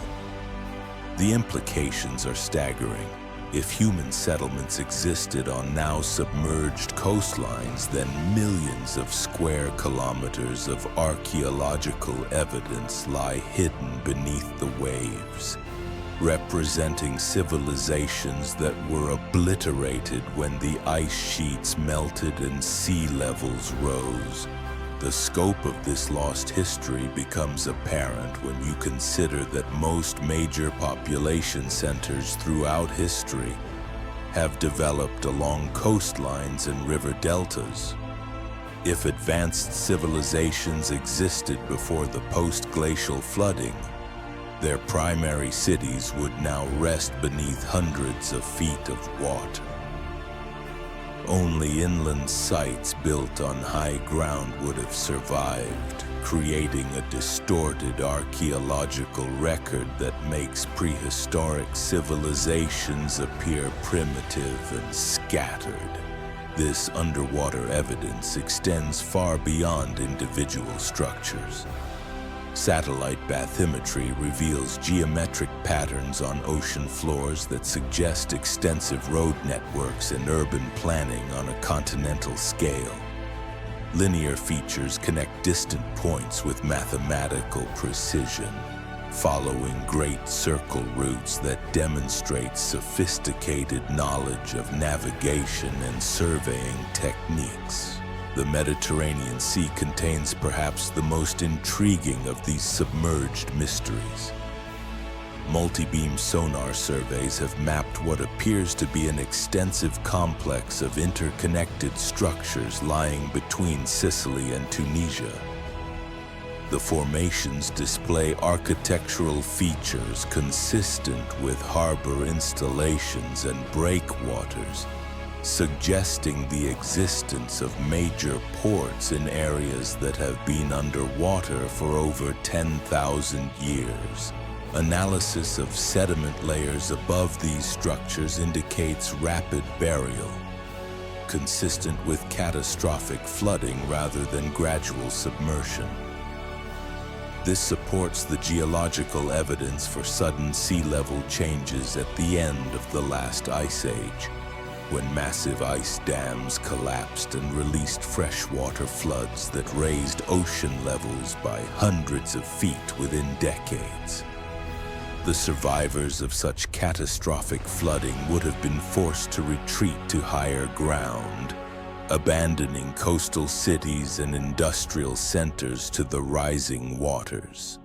The implications are staggering. If human settlements existed on now submerged coastlines, then millions of square kilometers of archaeological evidence lie hidden beneath the waves, representing civilizations that were obliterated when the ice sheets melted and sea levels rose. The scope of this lost history becomes apparent when you consider that most major population centers throughout history have developed along coastlines and river deltas. If advanced civilizations existed before the post-glacial flooding, their primary cities would now rest beneath hundreds of feet of water. Only inland sites built on high ground would have survived, creating a distorted archaeological record that makes prehistoric civilizations appear primitive and scattered. This underwater evidence extends far beyond individual structures. Satellite bathymetry reveals geometric patterns on ocean floors that suggest extensive road networks and urban planning on a continental scale. Linear features connect distant points with mathematical precision, following great circle routes that demonstrate sophisticated knowledge of navigation and surveying techniques. The Mediterranean Sea contains perhaps the most intriguing of these submerged mysteries. Multi-beam sonar surveys have mapped what appears to be an extensive complex of interconnected structures lying between Sicily and Tunisia. The formations display architectural features consistent with harbor installations and breakwaters, suggesting the existence of major ports in areas that have been underwater for over 10,000 years. Analysis of sediment layers above these structures indicates rapid burial, consistent with catastrophic flooding rather than gradual submersion. This supports the geological evidence for sudden sea level changes at the end of the last ice age, when massive ice dams collapsed and released freshwater floods that raised ocean levels by hundreds of feet within decades. The survivors of such catastrophic flooding would have been forced to retreat to higher ground, abandoning coastal cities and industrial centers to the rising waters.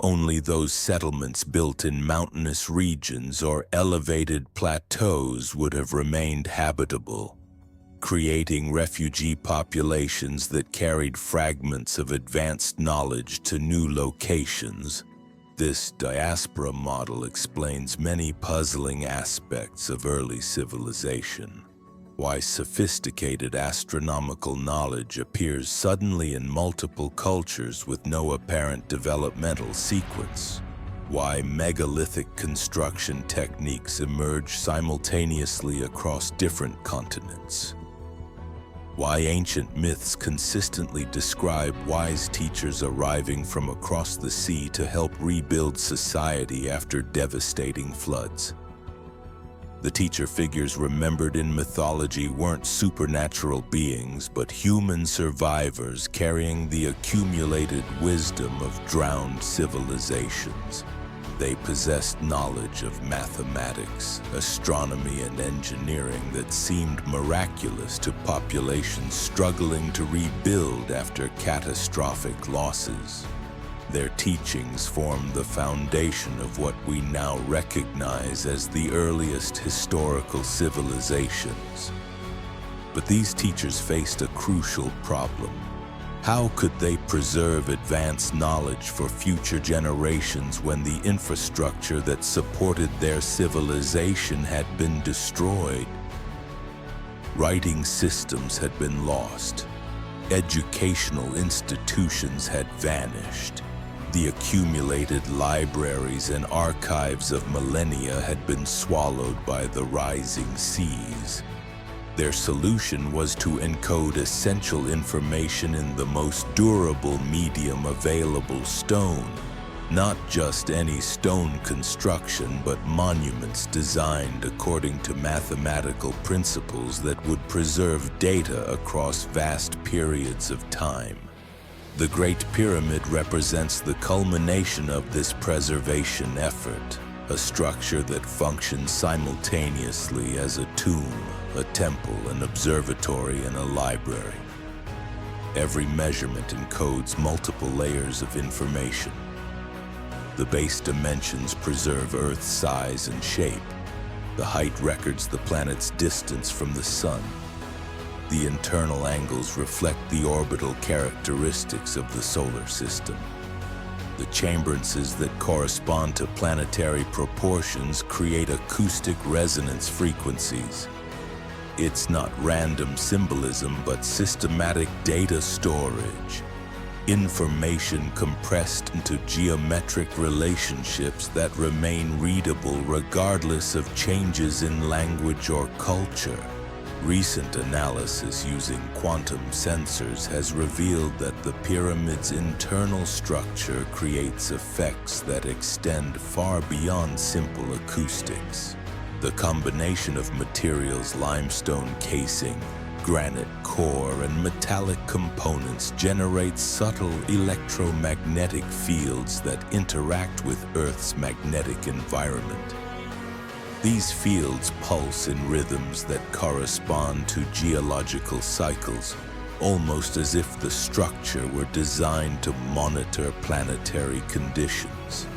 Only those settlements built in mountainous regions or elevated plateaus would have remained habitable, creating refugee populations that carried fragments of advanced knowledge to new locations. This diaspora model explains many puzzling aspects of early civilization. Why sophisticated astronomical knowledge appears suddenly in multiple cultures with no apparent developmental sequence. Why megalithic construction techniques emerge simultaneously across different continents. Why ancient myths consistently describe wise teachers arriving from across the sea to help rebuild society after devastating floods. The teacher figures remembered in mythology weren't supernatural beings, but human survivors carrying the accumulated wisdom of drowned civilizations. They possessed knowledge of mathematics, astronomy, and engineering that seemed miraculous to populations struggling to rebuild after catastrophic losses. Their teachings formed the foundation of what we now recognize as the earliest historical civilizations. But these teachers faced a crucial problem. How could they preserve advanced knowledge for future generations when the infrastructure that supported their civilization had been destroyed? Writing systems had been lost. Educational institutions had vanished. The accumulated libraries and archives of millennia had been swallowed by the rising seas. Their solution was to encode essential information in the most durable medium available, stone. Not just any stone construction, but monuments designed according to mathematical principles that would preserve data across vast periods of time. The Great Pyramid represents the culmination of this preservation effort, a structure that functions simultaneously as a tomb, a temple, an observatory, and a library. Every measurement encodes multiple layers of information. The base dimensions preserve Earth's size and shape. The height records the planet's distance from the Sun. The internal angles reflect the orbital characteristics of the solar system. The chamberances that correspond to planetary proportions create acoustic resonance frequencies. It's not random symbolism, but systematic data storage. Information compressed into geometric relationships that remain readable regardless of changes in language or culture. Recent analysis using quantum sensors has revealed that the pyramid's internal structure creates effects that extend far beyond simple acoustics. The combination of materials, limestone casing, granite core, and metallic components generates subtle electromagnetic fields that interact with Earth's magnetic environment. These fields pulse in rhythms that correspond to geological cycles, almost as if the structure were designed to monitor planetary conditions.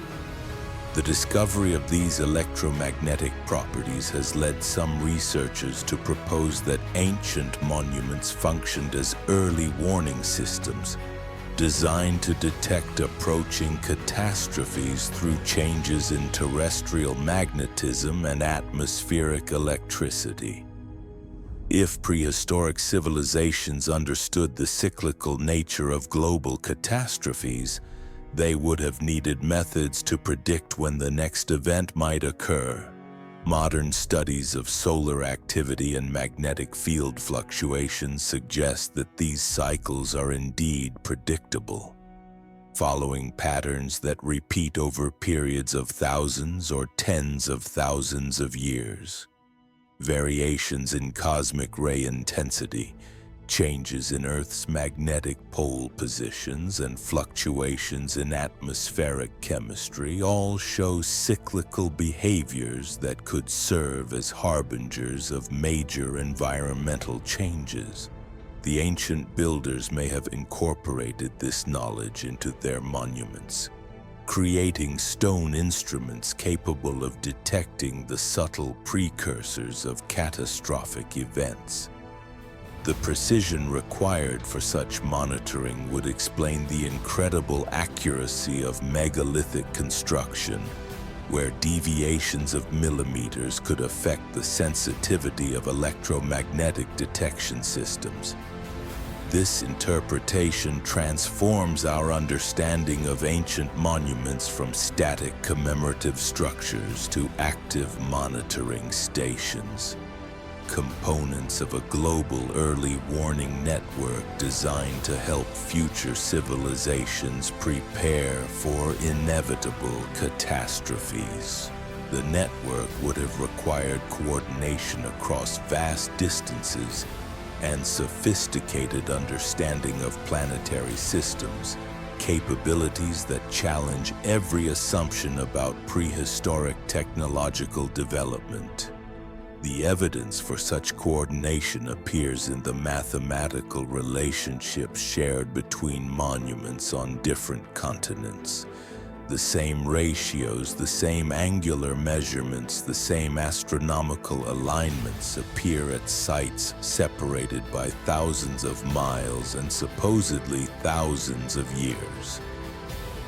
The discovery of these electromagnetic properties has led some researchers to propose that ancient monuments functioned as early warning systems, designed to detect approaching catastrophes through changes in terrestrial magnetism and atmospheric electricity. If prehistoric civilizations understood the cyclical nature of global catastrophes, they would have needed methods to predict when the next event might occur. Modern studies of solar activity and magnetic field fluctuations suggest that these cycles are indeed predictable, following patterns that repeat over periods of thousands or tens of thousands of years. Variations in cosmic ray intensity, changes in Earth's magnetic pole positions, and fluctuations in atmospheric chemistry all show cyclical behaviors that could serve as harbingers of major environmental changes. The ancient builders may have incorporated this knowledge into their monuments, creating stone instruments capable of detecting the subtle precursors of catastrophic events. The precision required for such monitoring would explain the incredible accuracy of megalithic construction, where deviations of millimeters could affect the sensitivity of electromagnetic detection systems. This interpretation transforms our understanding of ancient monuments from static commemorative structures to active monitoring stations, components of a global early warning network designed to help future civilizations prepare for inevitable catastrophes. The network would have required coordination across vast distances and sophisticated understanding of planetary systems, capabilities that challenge every assumption about prehistoric technological development. The evidence for such coordination appears in the mathematical relationships shared between monuments on different continents. The same ratios, the same angular measurements, the same astronomical alignments appear at sites separated by thousands of miles and supposedly thousands of years.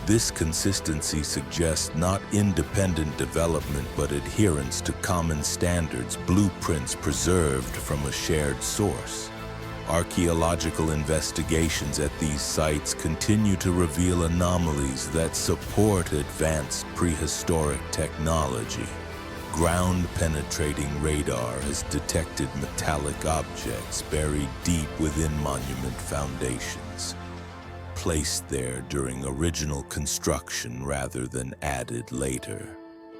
This consistency suggests not independent development but adherence to common standards, blueprints preserved from a shared source. Archaeological investigations at these sites continue to reveal anomalies that support advanced prehistoric technology. Ground-penetrating radar has detected metallic objects buried deep within monument foundations, placed there during original construction rather than added later.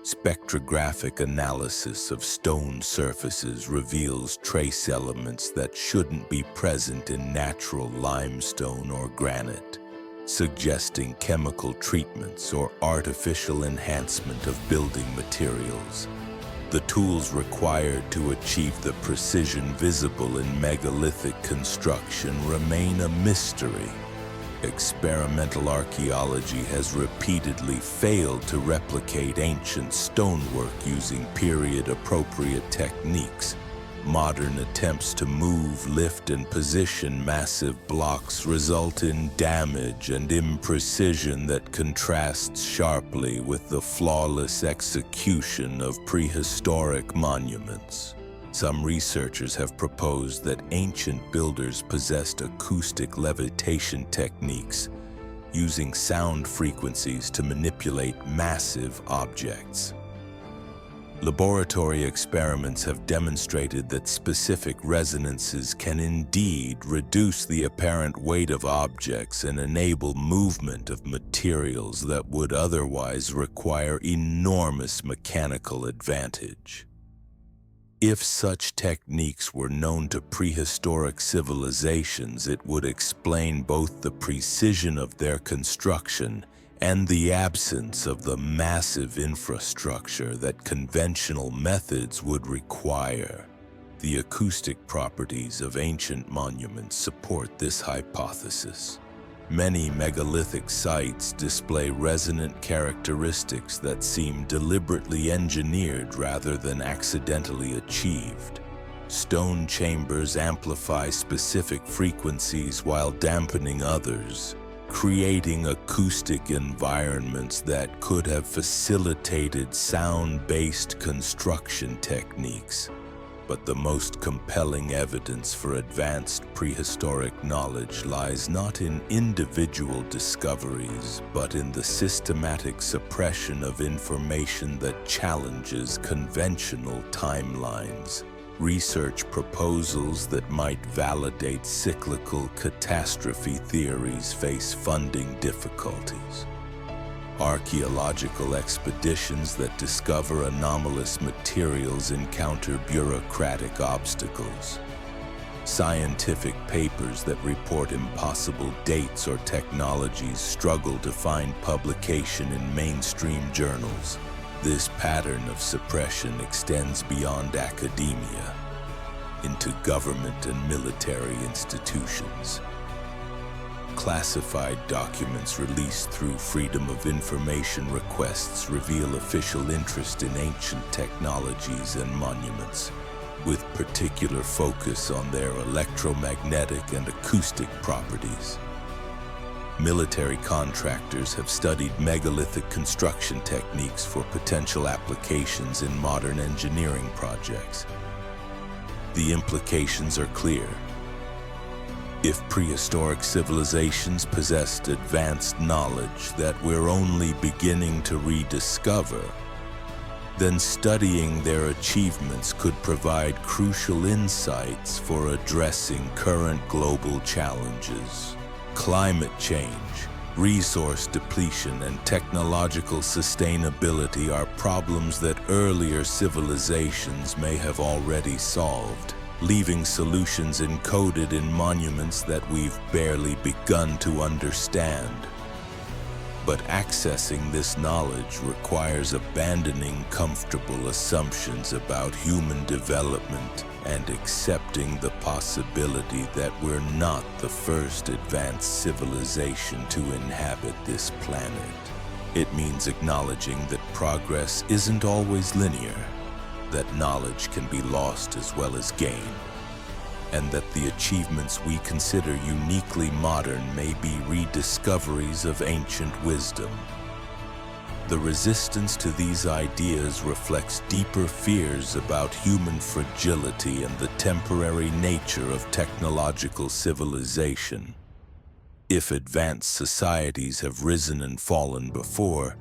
Spectrographic analysis of stone surfaces reveals trace elements that shouldn't be present in natural limestone or granite, suggesting chemical treatments or artificial enhancement of building materials. The tools required to achieve the precision visible in megalithic construction remain a mystery. Experimental archaeology has repeatedly failed to replicate ancient stonework using period-appropriate techniques. Modern attempts to move, lift, and position massive blocks result in damage and imprecision that contrasts sharply with the flawless execution of prehistoric monuments. Some researchers have proposed that ancient builders possessed acoustic levitation techniques, using sound frequencies to manipulate massive objects. Laboratory experiments have demonstrated that specific resonances can indeed reduce the apparent weight of objects and enable movement of materials that would otherwise require enormous mechanical advantage. If such techniques were known to prehistoric civilizations, it would explain both the precision of their construction and the absence of the massive infrastructure that conventional methods would require. The acoustic properties of ancient monuments support this hypothesis. Many megalithic sites display resonant characteristics that seem deliberately engineered rather than accidentally achieved. Stone chambers amplify specific frequencies while dampening others, creating acoustic environments that could have facilitated sound-based construction techniques. But the most compelling evidence for advanced prehistoric knowledge lies not in individual discoveries, but in the systematic suppression of information that challenges conventional timelines. Research proposals that might validate cyclical catastrophe theories face funding difficulties. Archaeological expeditions that discover anomalous materials encounter bureaucratic obstacles. Scientific papers that report impossible dates or technologies struggle to find publication in mainstream journals. This pattern of suppression extends beyond academia into government and military institutions. Classified documents released through Freedom of Information requests reveal official interest in ancient technologies and monuments, with particular focus on their electromagnetic and acoustic properties. Military contractors have studied megalithic construction techniques for potential applications in modern engineering projects. The implications are clear. If prehistoric civilizations possessed advanced knowledge that we're only beginning to rediscover, then studying their achievements could provide crucial insights for addressing current global challenges. Climate change, resource depletion, and technological sustainability are problems that earlier civilizations may have already solved, leaving solutions encoded in monuments that we've barely begun to understand. But accessing this knowledge requires abandoning comfortable assumptions about human development and accepting the possibility that we're not the first advanced civilization to inhabit this planet. It means acknowledging that progress isn't always linear, that knowledge can be lost as well as gained, and that the achievements we consider uniquely modern may be rediscoveries of ancient wisdom. The resistance to these ideas reflects deeper fears about human fragility and the temporary nature of technological civilization. If advanced societies have risen and fallen before,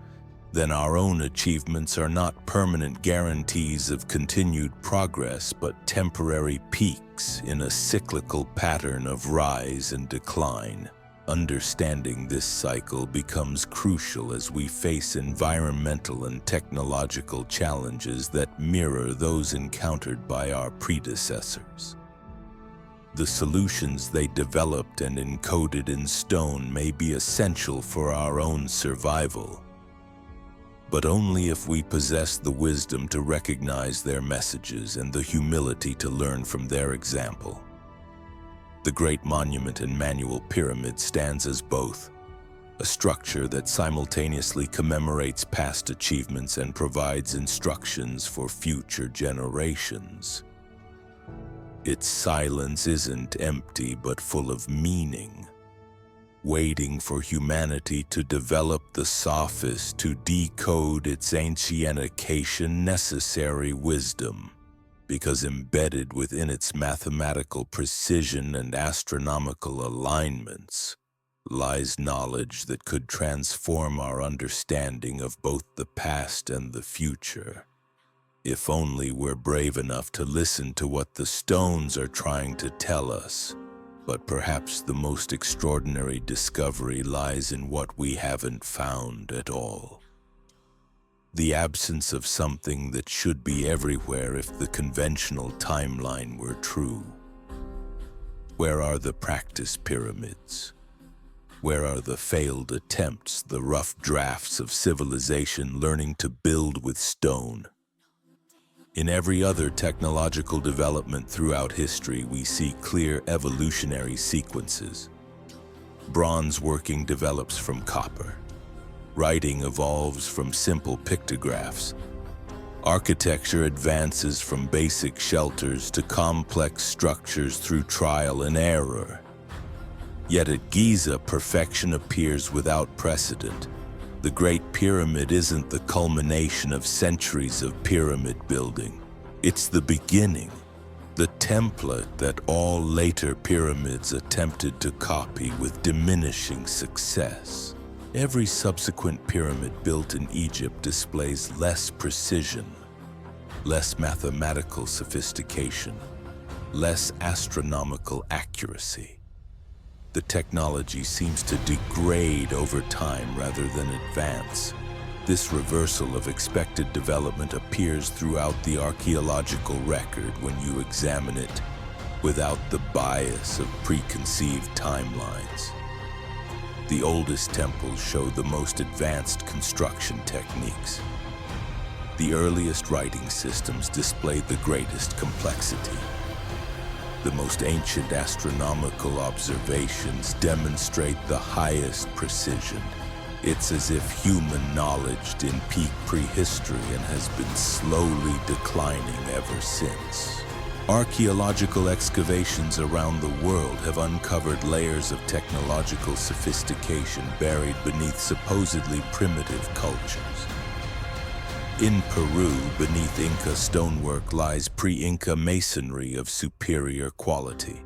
then our own achievements are not permanent guarantees of continued progress, but temporary peaks in a cyclical pattern of rise and decline. Understanding this cycle becomes crucial as we face environmental and technological challenges that mirror those encountered by our predecessors. The solutions they developed and encoded in stone may be essential for our own survival, but only if we possess the wisdom to recognize their messages and the humility to learn from their example. The Great Monument and Manual Pyramid stands as both, a structure that simultaneously commemorates past achievements and provides instructions for future generations. Its silence isn't empty but full of meaning, waiting for humanity to develop the sophist to decode its ancientication necessary wisdom, because embedded within its mathematical precision and astronomical alignments lies knowledge that could transform our understanding of both the past and the future. If only we're brave enough to listen to what the stones are trying to tell us. But perhaps the most extraordinary discovery lies in what we haven't found at all. The absence of something that should be everywhere if the conventional timeline were true. Where are the practice pyramids? Where are the failed attempts, the rough drafts of civilization learning to build with stone? In every other technological development throughout history, we see clear evolutionary sequences. Bronze working develops from copper. Writing evolves from simple pictographs. Architecture advances from basic shelters to complex structures through trial and error. Yet at Giza, perfection appears without precedent. The Great Pyramid isn't the culmination of centuries of pyramid building. It's the beginning, the template that all later pyramids attempted to copy with diminishing success. Every subsequent pyramid built in Egypt displays less precision, less mathematical sophistication, less astronomical accuracy. The technology seems to degrade over time rather than advance. This reversal of expected development appears throughout the archaeological record when you examine it without the bias of preconceived timelines. The oldest temples show the most advanced construction techniques. The earliest writing systems display the greatest complexity. The most ancient astronomical observations demonstrate the highest precision. It's as if human knowledge in peak prehistory and has been slowly declining ever since. Archaeological excavations around the world have uncovered layers of technological sophistication buried beneath supposedly primitive cultures. In Peru, beneath Inca stonework lies pre-Inca masonry of superior quality.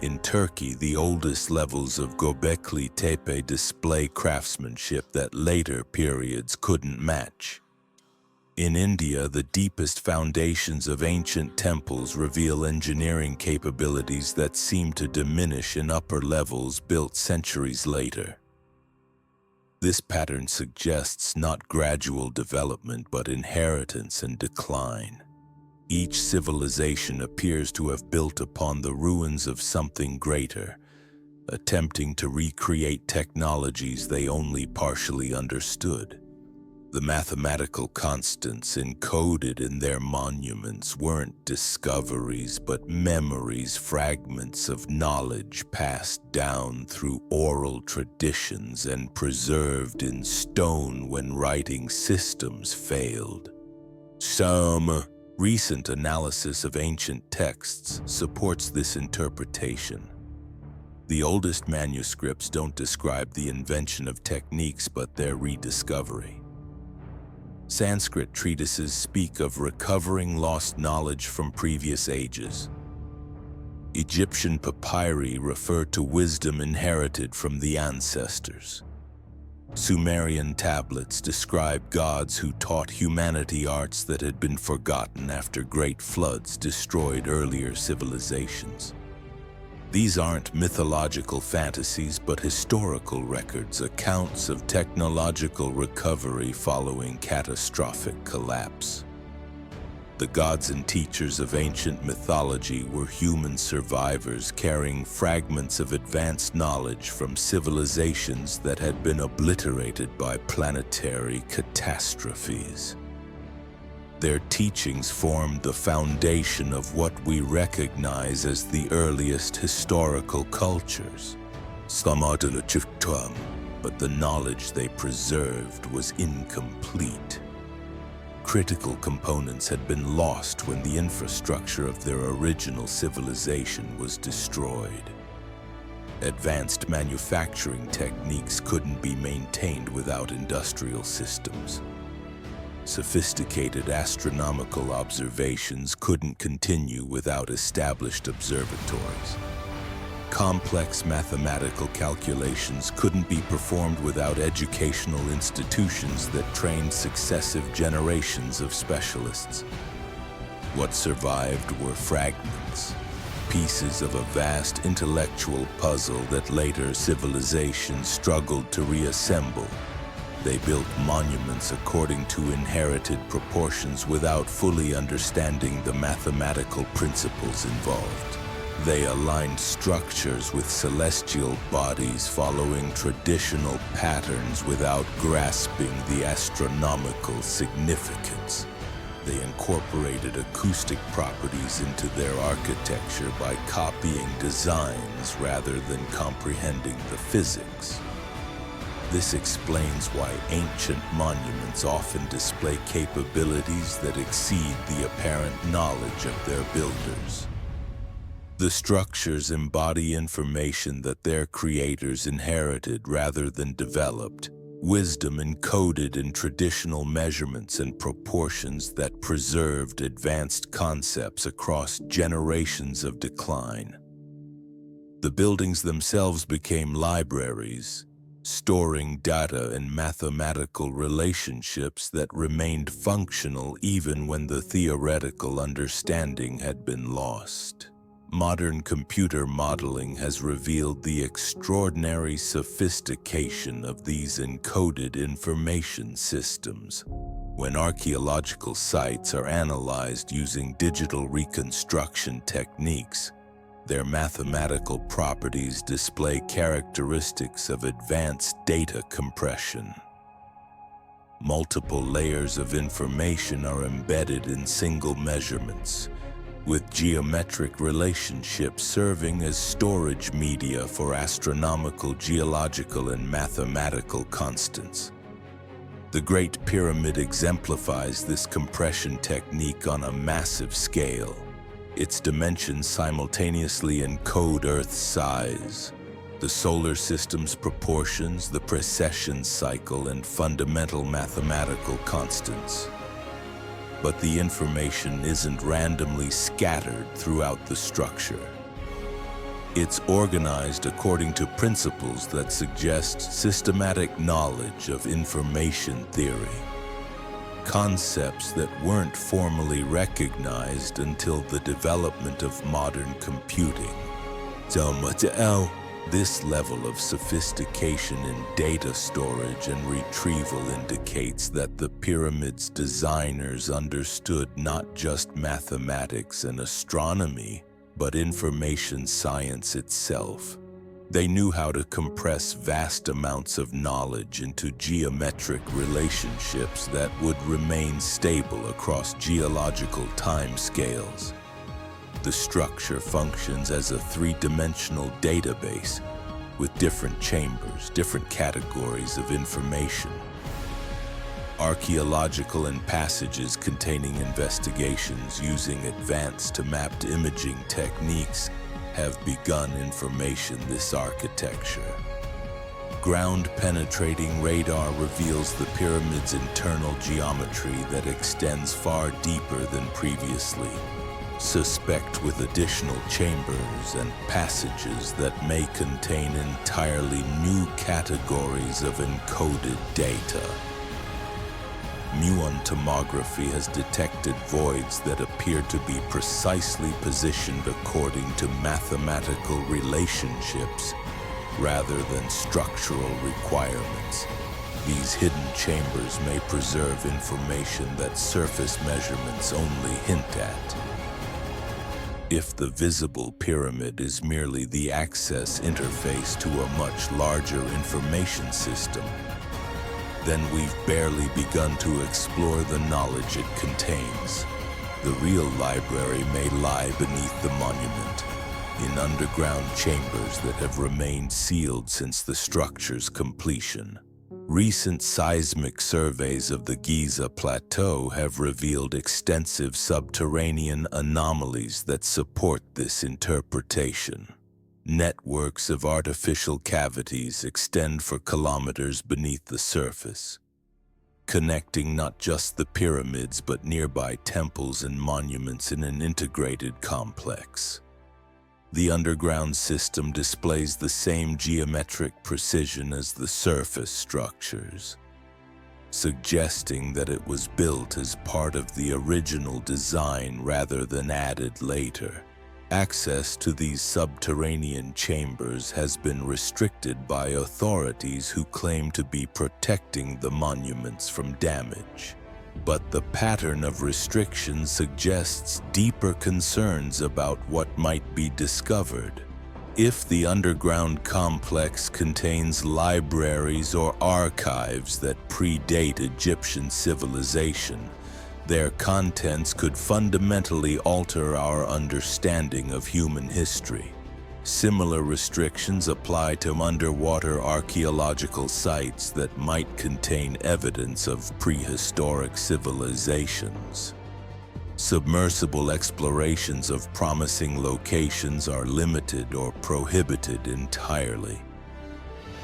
In Turkey, the oldest levels of Göbekli Tepe display craftsmanship that later periods couldn't match. In India, the deepest foundations of ancient temples reveal engineering capabilities that seem to diminish in upper levels built centuries later. This pattern suggests not gradual development but inheritance and decline. Each civilization appears to have built upon the ruins of something greater, attempting to recreate technologies they only partially understood. The mathematical constants encoded in their monuments weren't discoveries, but memories, fragments of knowledge passed down through oral traditions and preserved in stone when writing systems failed. Some recent analysis of ancient texts supports this interpretation. The oldest manuscripts don't describe the invention of techniques, but their rediscovery. Sanskrit treatises speak of recovering lost knowledge from previous ages. Egyptian papyri refer to wisdom inherited from the ancestors. Sumerian tablets describe gods who taught humanity arts that had been forgotten after great floods destroyed earlier civilizations. These aren't mythological fantasies, but historical records, accounts of technological recovery following catastrophic collapse. The gods and teachers of ancient mythology were human survivors carrying fragments of advanced knowledge from civilizations that had been obliterated by planetary catastrophes. Their teachings formed the foundation of what we recognize as the earliest historical cultures. But the knowledge they preserved was incomplete. Critical components had been lost when the infrastructure of their original civilization was destroyed. Advanced manufacturing techniques couldn't be maintained without industrial systems. Sophisticated astronomical observations couldn't continue without established observatories. Complex mathematical calculations couldn't be performed without educational institutions that trained successive generations of specialists. What survived were fragments, pieces of a vast intellectual puzzle that later civilizations struggled to reassemble. They built monuments according to inherited proportions without fully understanding the mathematical principles involved. They aligned structures with celestial bodies following traditional patterns without grasping the astronomical significance. They incorporated acoustic properties into their architecture by copying designs rather than comprehending the physics. This explains why ancient monuments often display capabilities that exceed the apparent knowledge of their builders. The structures embody information that their creators inherited rather than developed, wisdom encoded in traditional measurements and proportions that preserved advanced concepts across generations of decline. The buildings themselves became libraries, storing data and mathematical relationships that remained functional even when the theoretical understanding had been lost. Modern computer modeling has revealed the extraordinary sophistication of these encoded information systems. When archaeological sites are analyzed using digital reconstruction techniques, their mathematical properties display characteristics of advanced data compression. Multiple layers of information are embedded in single measurements, with geometric relationships serving as storage media for astronomical, geological, and mathematical constants. The Great Pyramid exemplifies this compression technique on a massive scale. Its dimensions simultaneously encode Earth's size, the solar system's proportions, the precession cycle, and fundamental mathematical constants. But the information isn't randomly scattered throughout the structure. It's organized according to principles that suggest systematic knowledge of information theory, concepts that weren't formally recognized until the development of modern computing. This level of sophistication in data storage and retrieval indicates that the pyramid's designers understood not just mathematics and astronomy, but information science itself. They knew how to compress vast amounts of knowledge into geometric relationships that would remain stable across geological timescales. The structure functions as a three-dimensional database with different chambers, different categories of information. Archaeological and passages containing investigations using advanced mapped imaging techniques have begun information this architecture. Ground-penetrating radar reveals the pyramid's internal geometry that extends far deeper than previously, suspect with additional chambers and passages that may contain entirely new categories of encoded data. Muon tomography has detected voids that appear to be precisely positioned according to mathematical relationships rather than structural requirements. These hidden chambers may preserve information that surface measurements only hint at. If the visible pyramid is merely the access interface to a much larger information system, then we've barely begun to explore the knowledge it contains. The real library may lie beneath the monument, in underground chambers that have remained sealed since the structure's completion. Recent seismic surveys of the Giza plateau have revealed extensive subterranean anomalies that support this interpretation. Networks of artificial cavities extend for kilometers beneath the surface, connecting not just the pyramids but nearby temples and monuments in an integrated complex. The underground system displays the same geometric precision as the surface structures, suggesting that it was built as part of the original design rather than added later. Access to these subterranean chambers has been restricted by authorities who claim to be protecting the monuments from damage. But the pattern of restrictions suggests deeper concerns about what might be discovered. If the underground complex contains libraries or archives that predate Egyptian civilization, their contents could fundamentally alter our understanding of human history. Similar restrictions apply to underwater archaeological sites that might contain evidence of prehistoric civilizations. Submersible explorations of promising locations are limited or prohibited entirely.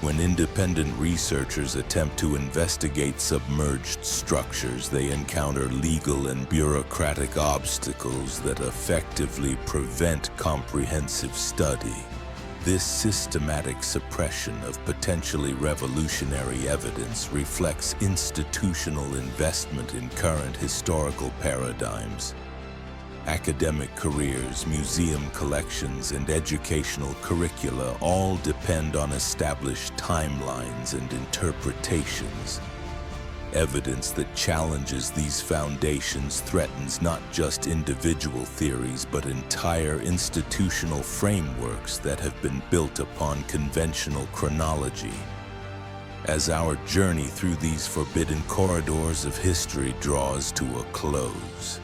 When independent researchers attempt to investigate submerged structures, they encounter legal and bureaucratic obstacles that effectively prevent comprehensive study. This systematic suppression of potentially revolutionary evidence reflects institutional investment in current historical paradigms. Academic careers, museum collections, and educational curricula all depend on established timelines and interpretations. Evidence that challenges these foundations threatens not just individual theories but entire institutional frameworks that have been built upon conventional chronology. As our journey through these forbidden corridors of history draws to a close,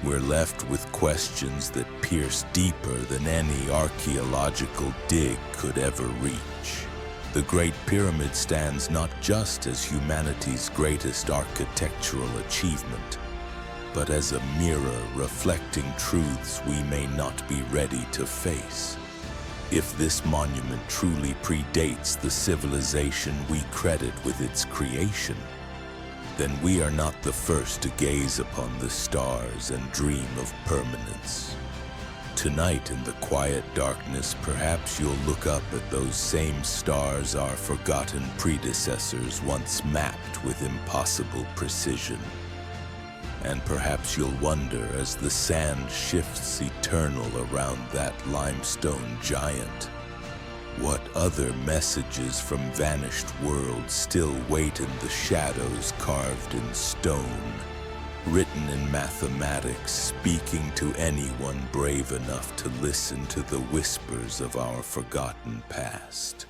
we're left with questions that pierce deeper than any archaeological dig could ever reach. The Great Pyramid stands not just as humanity's greatest architectural achievement, but as a mirror reflecting truths we may not be ready to face. If this monument truly predates the civilization we credit with its creation, then we are not the first to gaze upon the stars and dream of permanence. Tonight, in the quiet darkness, perhaps you'll look up at those same stars our forgotten predecessors once mapped with impossible precision. And perhaps you'll wonder, as the sand shifts eternal around that limestone giant, what other messages from vanished worlds still wait in the shadows carved in stone? written in mathematics, speaking to anyone brave enough to listen to the whispers of our forgotten past.